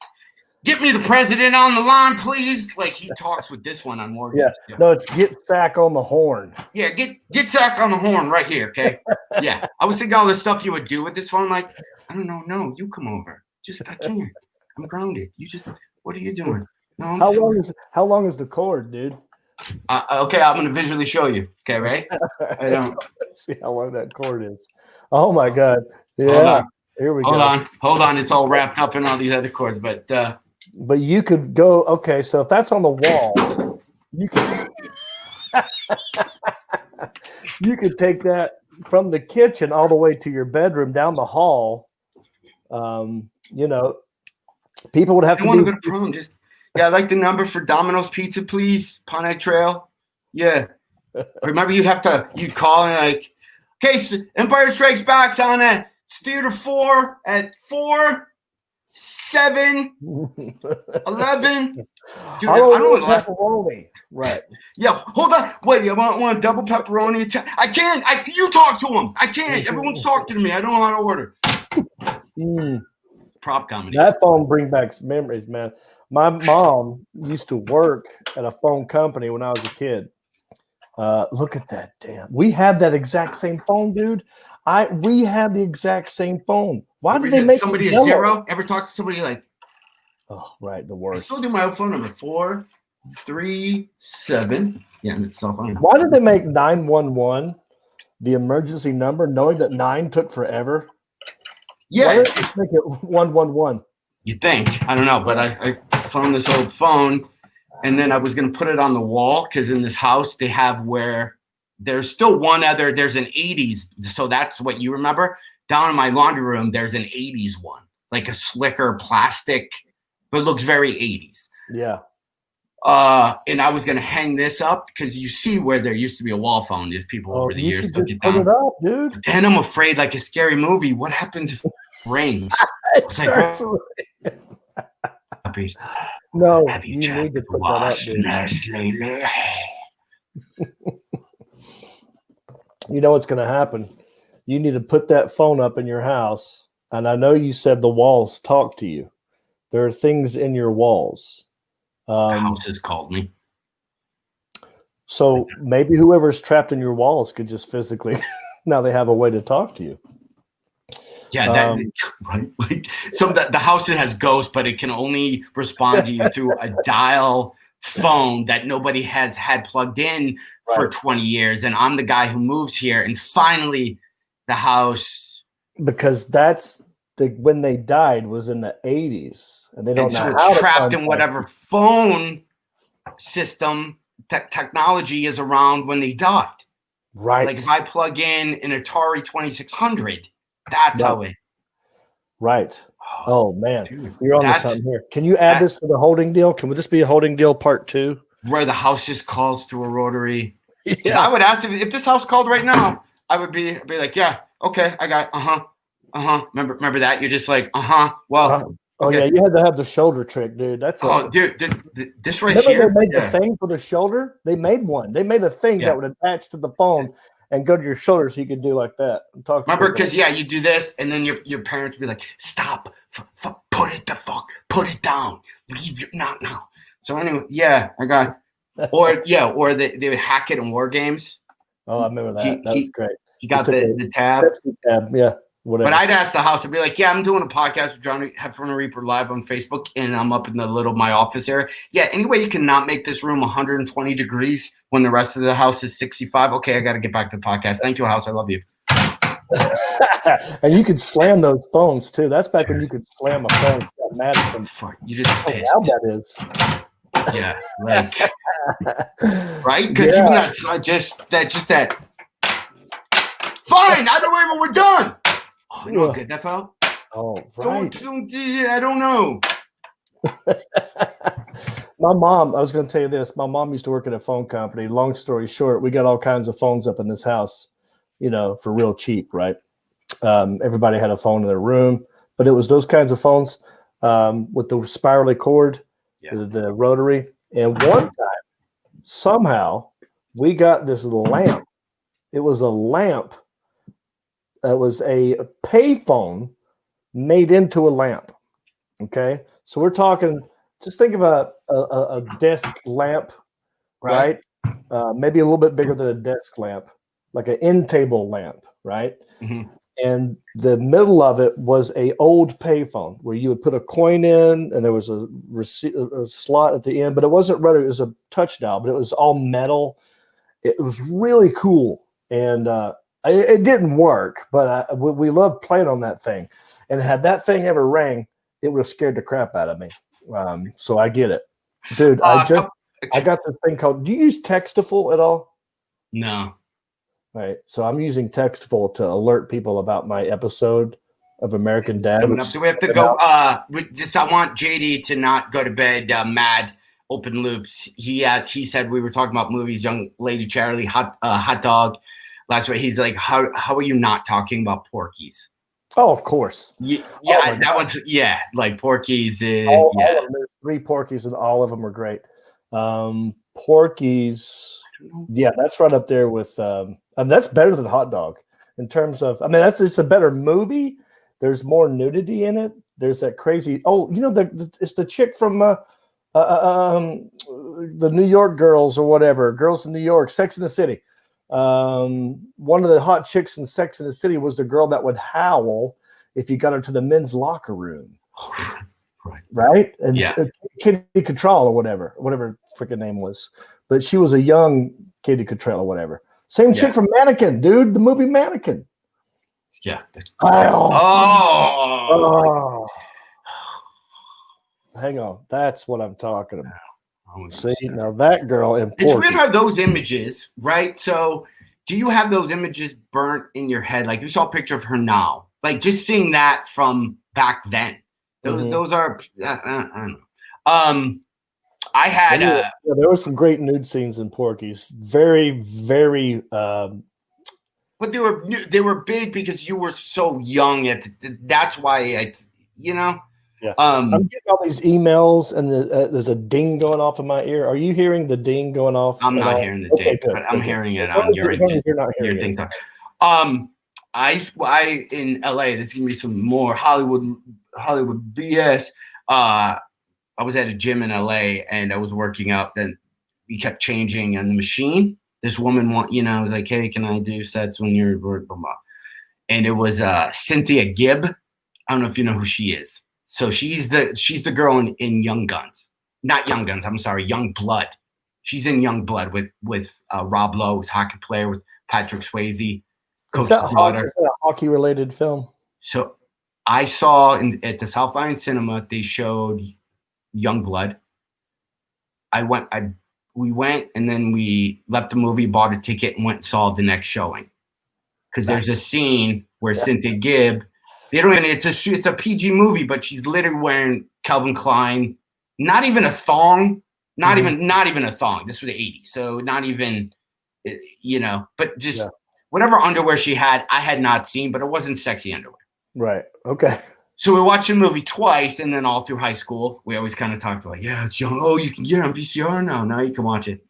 me the president on the line, please. Like he talks with this one on Morgan. Yeah. No, it's get Sack on the horn. Yeah, get Sack on the horn right here, okay? Yeah. I was thinking all the stuff you would do with this phone. Like, I don't know. No, you come over. I can't. I'm grounded. What are you doing? No, how long is the cord, dude? Okay, I'm gonna visually show you. Okay, right? I don't see how long that cord is. Oh my god! Yeah, here we go. Hold on. It's all wrapped up in all these other cords, but you could go. Okay, so if that's on the wall, you could you could take that from the kitchen all the way to your bedroom down the hall. People would have to. I want to go to prom. I'd like the number for Domino's Pizza, please. Pontiac Trail. Yeah. Remember, you'd call and like, okay, so Empire Strikes Back's on at Theater 4 at 4, 7, 11. Dude, I don't want pepperoni. Right. Yeah, hold on. Wait, I want a double pepperoni. I can't. You talk to him. I can't. Everyone's talking to me. I don't know how to order. Prop comedy. That phone brings back memories, man. My mom used to work at a phone company when I was a kid. Look at that, damn. We had that exact same phone, dude. We had the exact same phone. Why did they make somebody a zero? Ever talk to somebody like? Oh, right, the worst. I still do my own phone number 437. Yeah, and it's cell phone. Why did they make 911 the emergency number, knowing that 9 took forever? Yeah, why did they make it 111? You think? I don't know, but I found this old phone, and then I was going to put it on the wall because in this house they have where there's still there's an 80s, so that's what you remember. Down in my laundry room, there's an 80s one, like a slicker plastic, but it looks very 80s. Yeah. And I was going to hang this up because you see where there used to be a wall phone. There's people over the years took it down. Put it up, dude. But then I'm afraid, like a scary movie, what happens if it rains? It's like, no, have you checked the wash nest lately? You know what's going to happen? You need to put that phone up in your house. And I know you said the walls talk to you. There are things in your walls. The house has called me. So maybe whoever's trapped in your walls could just physically, now they have a way to talk to you. Yeah, right. Like, so the house has ghosts, but it can only respond to you through a dial phone that nobody has had plugged in for 20 years. And I'm the guy who moves here, and finally the house. Because when they died was in the 80s, and they don't know how to trapped in whatever phone system technology is around when they died. Right. Like if I plug in an Atari 2600, that's how it. Right. Oh man, dude, you're on to something here. Can you add this to the holding deal? Can this be a holding deal part 2? Where the house just calls to a rotary. Because Yeah. I would ask if this house called right now, I would be like, yeah, okay, I got Remember that? You're just like, well. Oh okay. yeah, you had to have the shoulder trick, dude. That's dude, this right remember here. They made the thing for the shoulder. They made one. They made a thing that would attach to the phone and go to your shoulder, so you could do like that. Remember, because you do this, and then your parents would be like, "Stop, put it down, leave your now." So anyway, yeah, I got, or they would hack it in war games. Oh, I remember that. That was great. He got the tab. Yeah. Whatever. But I'd ask the house, I'd be like, yeah, I'm doing a podcast with Jon Heffron Reep live on Facebook, and I'm up in my office area. Yeah, any way you can not make this room 120 degrees when the rest of the house is 65? Okay, I got to get back to the podcast. Thank you, house. I love you. And you could slam those phones, too. That's back when you could slam a phone. Madison. You just pissed. How that is. Yeah, like, right? Because even that. Fine, I don't even, we're done. Oh, you know how good that felt? Oh, right. I don't know. My mom, I was going to tell you this. My mom used to work at a phone company. Long story short, we got all kinds of phones up in this house, for real cheap, right? Everybody had a phone in their room, but it was those kinds of phones with the spirally cord, the rotary. And one time, somehow, we got this lamp. It was a lamp. That was a payphone made into a lamp. Okay, so we're talking. Just think of a desk lamp, right? Maybe a little bit bigger than a desk lamp, like an end table lamp, right? Mm-hmm. And the middle of it was a old payphone where you would put a coin in, and there was a slot at the end, but it wasn't rotary. It was a touch dial, but it was all metal. It was really cool, and it didn't work, but we loved playing on that thing. And had that thing ever rang, it would have scared the crap out of me. So I get it. Dude, I got this thing called, do you use Textful at all? No. Right. So I'm using Textful to alert people about my episode of American Dad. Do we have to go? I want JD to not go to bed mad. Open loops. He said we were talking about movies. Young lady Chatterley, hot dog. Last week, he's like, "How are you not talking about Porky's?" Oh, of course. That one's like Porky's. All of them, there's 3 Porky's, and all of them are great. Porky's, that's right up there with. That's better than Hot Dog in terms of. I mean, it's a better movie. There's more nudity in it. There's that crazy. Oh, it's the chick from the New York Girls or whatever. Girls in New York, Sex in the City. One of the hot chicks in Sex in the City was the girl that would howl if you got her to the men's locker room. Right? And Katie Cattrall or whatever freaking name was. But she was a young Katie Cattrall or whatever. Same chick from Mannequin, dude. The movie Mannequin. Yeah. Hang on. That's what I'm talking about. See, now that girl in Porky. It's weird how those images, right? So do you have those images burnt in your head? Like you saw a picture of her now. Like just seeing that from back then. Those are, I don't know. I had there were some great nude scenes in Porky's. Very, very but they were big because you were so young that's why Yeah. I'm getting all these emails, and there's a ding going off in my ear. Are you hearing the ding going off? I'm not hearing the ding, but I'm hearing it on your thing. I in LA, there's gonna be some more Hollywood BS. I was at a gym in LA and I was working out. Then we kept changing on the machine. This woman was like, "Hey, can I do sets when you're blah, blah, blah." And it was Cynthia Gibb. I don't know if you know who she is. So she's the girl in Young Guns, not Young Guns. I'm sorry, Young Blood. She's in Young Blood with Rob Lowe, who's a hockey player, with Patrick Swayze, Coach's daughter. Is that a hockey related film? So I saw at the South Lion Cinema they showed Young Blood. I we went and then we left the movie, bought a ticket, and went and saw the next showing. Because there's a scene where Cynthia Gibb, they don't even, it's a PG movie, but she's literally wearing Calvin Klein, not even a thong, not even a thong. This was the 80s, so not even, but just whatever underwear she had, I had not seen, but it wasn't sexy underwear. Right. Okay. So we watched the movie twice, and then all through high school, we always kind of talked about, John, you can get it on VCR now. Now you can watch it.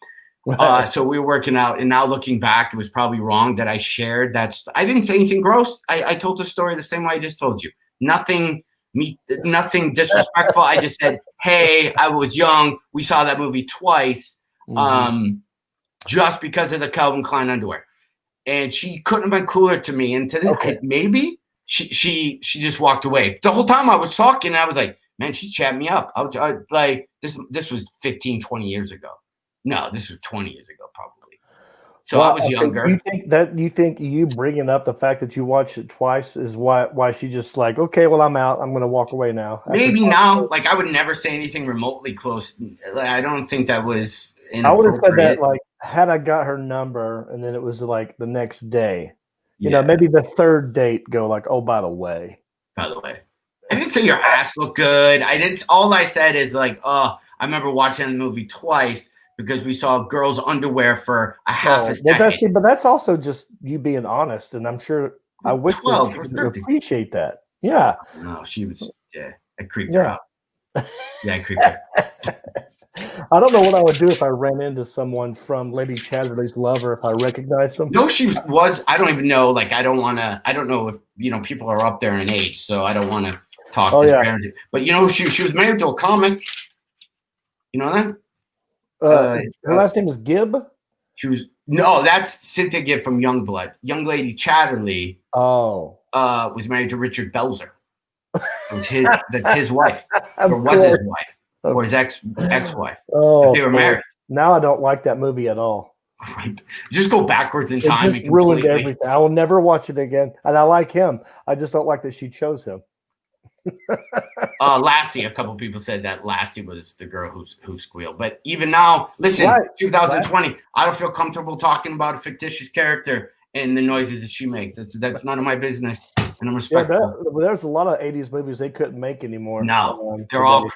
So we were working out, and now looking back, it was probably wrong that I shared that. I didn't say anything gross. I told the story the same way I just told you. Nothing disrespectful. I just said, hey, I was young. We saw that movie twice, just because of the Calvin Klein underwear. And she couldn't have been cooler to me. And to this, maybe she just walked away. The whole time I was talking, I was like, man, she's chatting me up. I like this was 15, 20 years ago. No, this was 20 years ago, probably. So I was younger. You think you bringing up the fact that you watched it twice is why she just like, okay, well, I'm out. I'm going to walk away now. Maybe now, like I would never say anything remotely close. I don't think that was inappropriate. I would have said that like had I got her number and then it was like the next day, maybe the third date go like, oh, by the way. I didn't say your ass looked good. All I said is like, I remember watching the movie twice, because we saw girls' underwear for a half a second. But that's also just you being honest, and I'm sure I wish you would appreciate that. Yeah. No, she was. Yeah, I creeped her out. Yeah, I creeped her. I don't know what I would do if I ran into someone from Lady Chatterley's Lover if I recognized them. No, she was. I don't even know. Like, I don't know if people are up there in age, so I don't want to talk to parents. But she was married to a comic. You know that? Her last name is Gibb. That's Cynthia Gibb from Youngblood. Young Lady Chatterley. Was married to Richard Belzer. It was his wife, or was his wife, or his ex-wife. They were married. Now I don't like that movie at all. Right. Just go backwards in time. It just ruined everything. I will never watch it again. And I like him. I just don't like that she chose him. Lassie, a couple people said that Lassie was the girl who squealed. But even now, listen, 2020, I don't feel comfortable talking about a fictitious character and the noises that she makes. That's none of my business, and I'm respectful. There's a lot of 80s movies they couldn't make anymore. No, they're all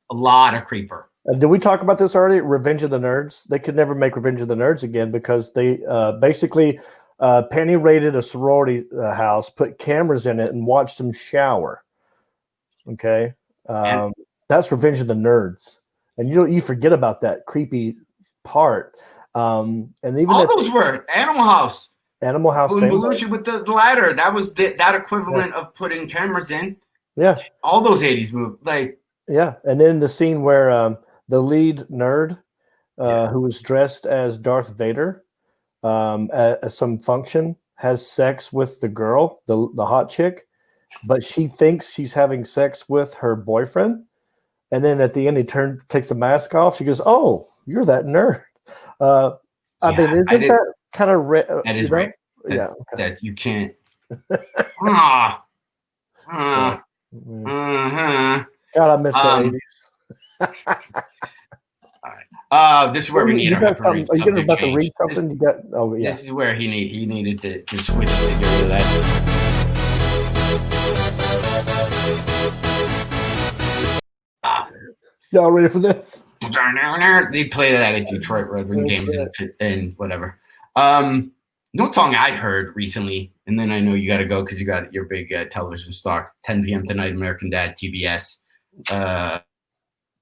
a lot of creeper. Did we talk about this already? Revenge of the Nerds. They could never make Revenge of the Nerds again because they basically panty raided a sorority house, put cameras in it, and watched them shower. Okay, that's Revenge of the Nerds, and you forget about that creepy part. And even all those were Animal House. Animal House. Belushi with the ladder. That was that equivalent of putting cameras in. Yeah, all those 80s movies, like and then the scene where the lead nerd, who was dressed as Darth Vader, at some function, has sex with the girl, the hot chick. But she thinks she's having sex with her boyfriend, and then at the end he takes the mask off. She goes, "Oh, you're that nerd." I mean, isn't that kind of that is right? That you can't. God, I miss the 80s. All right. This is where we need our Are you going about to read something? This is where he needed to switch to get rid of that. Y'all ready for this? They play that at Detroit Red Wing games and whatever. No song I heard recently, and then I know you got to go because you got your big television star. 10 p.m. tonight, American Dad, TBS.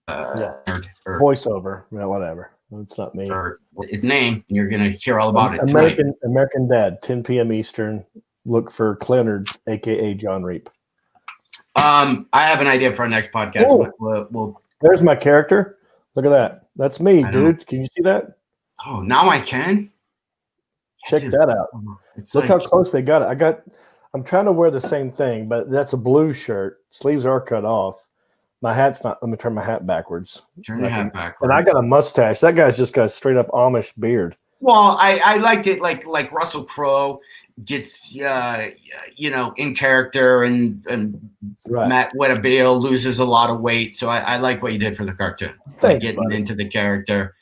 Voiceover, whatever. It's not me. Or its name, and you're gonna hear all about it American Dad, 10 p.m. Eastern. Look for Cleonard, aka Jon Reep. I have an idea for our next podcast. We'll There's my character. Look at that. That's me, dude. Can you see that? Oh, now I can. Check that out. Look how close they got it. I'm trying to wear the same thing, but that's a blue shirt. Sleeves are cut off. My hat's not. Let me turn my hat backwards. Turn your hat backwards. And I got a mustache. That guy's just got a straight up Amish beard. Well, I liked it like Russell Crowe gets in character and Matt Weddabale loses a lot of weight. So I like what you did for the cartoon. Getting into the character.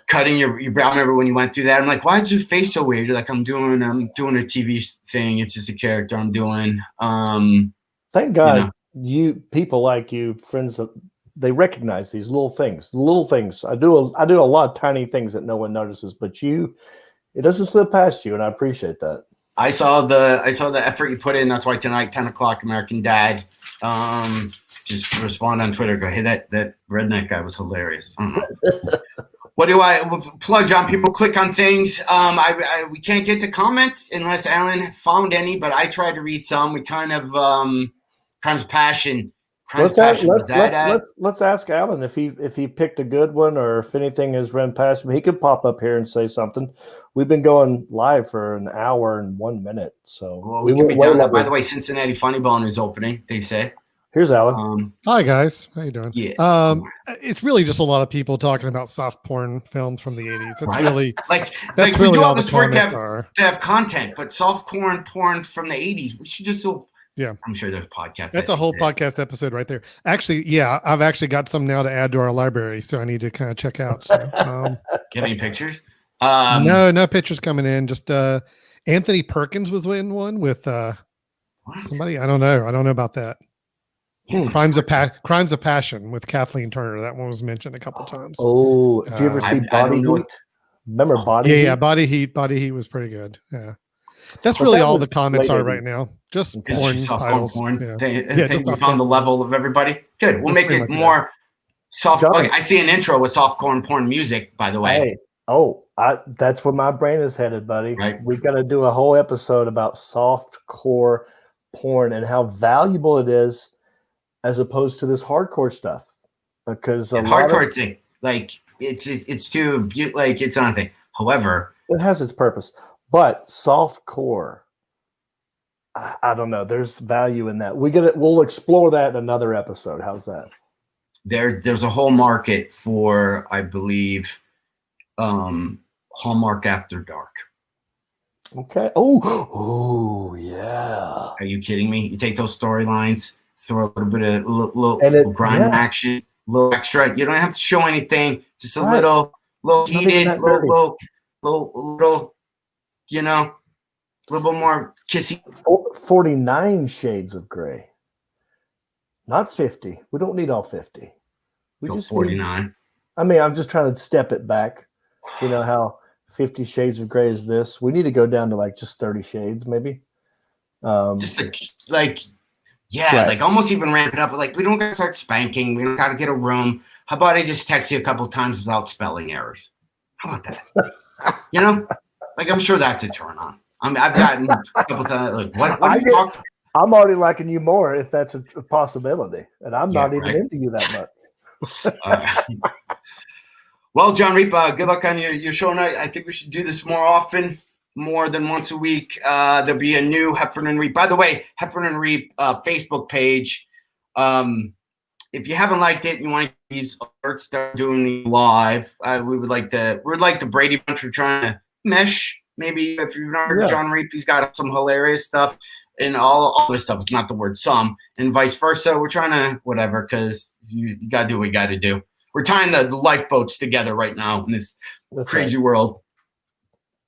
cutting your brow. I remember when you went through that. I'm like, why is your face so weird? You're like, I'm doing a TV thing. It's just a character I'm doing. Thank God you people like you, friends, they recognize these little things. Little things. I do a lot of tiny things that no one notices, but it doesn't slip past you, and I appreciate that. I saw the effort you put in. That's why tonight, 10 o'clock, American Dad. Just respond on Twitter. Go, hey, that redneck guy was hilarious. I don't know. What do I plug, John? People click on things. We can't get to comments unless Alan found any, but I tried to read some. We kind of Crimes Passion. Let's ask Alan if he picked a good one or if anything has run past him. He could pop up here and say something. We've been going live for an hour and 1 minute, so we can be done. By the way, Cincinnati Funny Bone is opening. They say. Here's Alan. Hi guys, how you doing? Yeah. It's really just a lot of people talking about soft porn films from the 80s. That's really that's really all the comments are. To have content, but soft porn from the 80s. We should just I'm sure there's podcasts. That's a whole podcast episode right there. Actually, yeah, I've actually got some now to add to our library, so I need to kind of check out. So, you have any pictures? No pictures coming in. Just Anthony Perkins was in one with somebody. I don't know about that. Crimes of Passion with Kathleen Turner. That one was mentioned a couple times. Oh, did you ever see Body Heat? Remember Body Heat? Yeah, Body Heat. Body Heat was pretty good. Yeah. That's really all the comments are right now. Just porn titles. Porn. I think we found the level of everybody. Good. We'll make it more soft. Okay, I see an intro with softcore porn music, by the way. Hey, that's where my brain is headed, buddy. Right. We got to do a whole episode about softcore porn and how valuable it is as opposed to this hardcore stuff. Because hardcore thing, like it's too like it's nothing. However, it has its purpose. But softcore, I don't know. There's value in that. We'll explore that in another episode. How's that? There's a whole market for, I believe, Hallmark After Dark. Okay. Oh, yeah. Are you kidding me? You take those storylines, throw a little bit of little grime action, a little extra. You don't have to show anything. Just a little heated, little. You know, a little bit more kissy. 49 shades of gray. Not 50. We don't need all 50. We just 49. I'm just trying to step it back. You know how 50 shades of gray is this? We need to go down to like just 30 shades, maybe. Like almost even ramp it up. Like, we don't got to start spanking. We don't got to get a room. How about I just text you a couple times without spelling errors? How about that? You know? Like, I'm sure that's a turn on. I've gotten a couple times. Like, what are you talking? I'm already liking you more if that's a possibility, and I'm not even into you that much. Well, Jon Reep, good luck on your show tonight. I think we should do this more often, more than once a week. There'll be a new Heffron and Reep. By the way, Heffron and Reep Facebook page. If you haven't liked it, and you want these alerts start doing the live. We'd like the Brady Bunch. We're trying to mesh. Maybe if you've not heard Jon Reep, he's got some hilarious stuff and all this stuff. It's not the word some, and vice versa. We're trying to whatever, because you got to do what you got to do. We're tying the lifeboats together right now in this crazy world.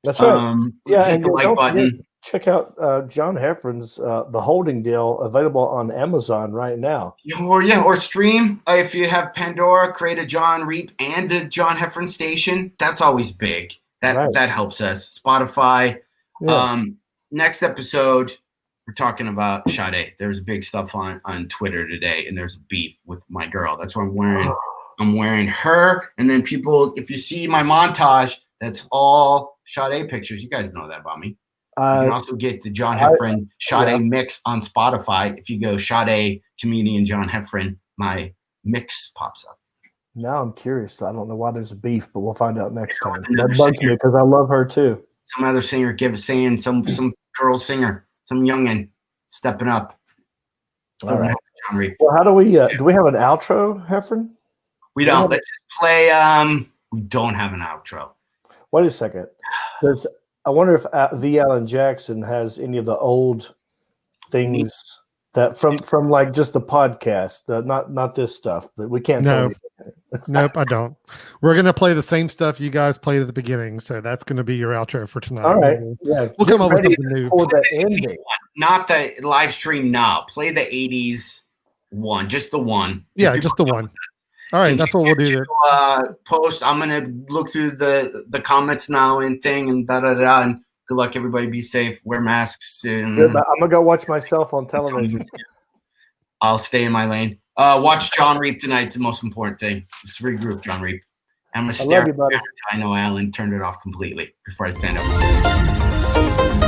That's right. Hit the like button. Check out John Heffron's The Holding Deal, available on Amazon right now. Or stream. If you have Pandora, create a Jon Reep and a John Heffron station. That's always big. That helps us. Spotify. Yeah. Next episode, we're talking about Sade. There's big stuff on Twitter today, and there's a beef with my girl. That's what I'm wearing. I'm wearing her, and then people, if you see my montage, that's all Sade pictures. You guys know that about me. You can also get the John Heffron Sade mix on Spotify. If you go Sade comedian John Heffron, my mix pops up. Now I'm curious. I don't know why there's a beef, but we'll find out next time. That bugs me because I love her too. Some other singer singing, some girl singer, some youngin stepping up. All right. Well, how do we do we have an outro, Heffron? We don't. Let's just play. We don't have an outro. Wait a second. I wonder if the Alan Jackson has any of the old things that from like just the podcast, not this stuff. But we can't. No, Nope, I don't. We're gonna play the same stuff you guys played at the beginning, so that's gonna be your outro for tonight. All right, yeah, We'll come up with something new for the ending. Not the live stream now. Play the 80s one, just the one. Yeah, just the one. All right, that's what we'll do. Post. I'm gonna look through the comments now and thing and and good luck, everybody. Be safe. Wear masks. And I'm gonna go watch myself on television. I'll stay in my lane. Watch Jon Reep tonight. It's the most important thing. Just regroup, Jon Reep. I'm gonna stare. I love you, buddy. I know Alan turned it off completely before I stand up.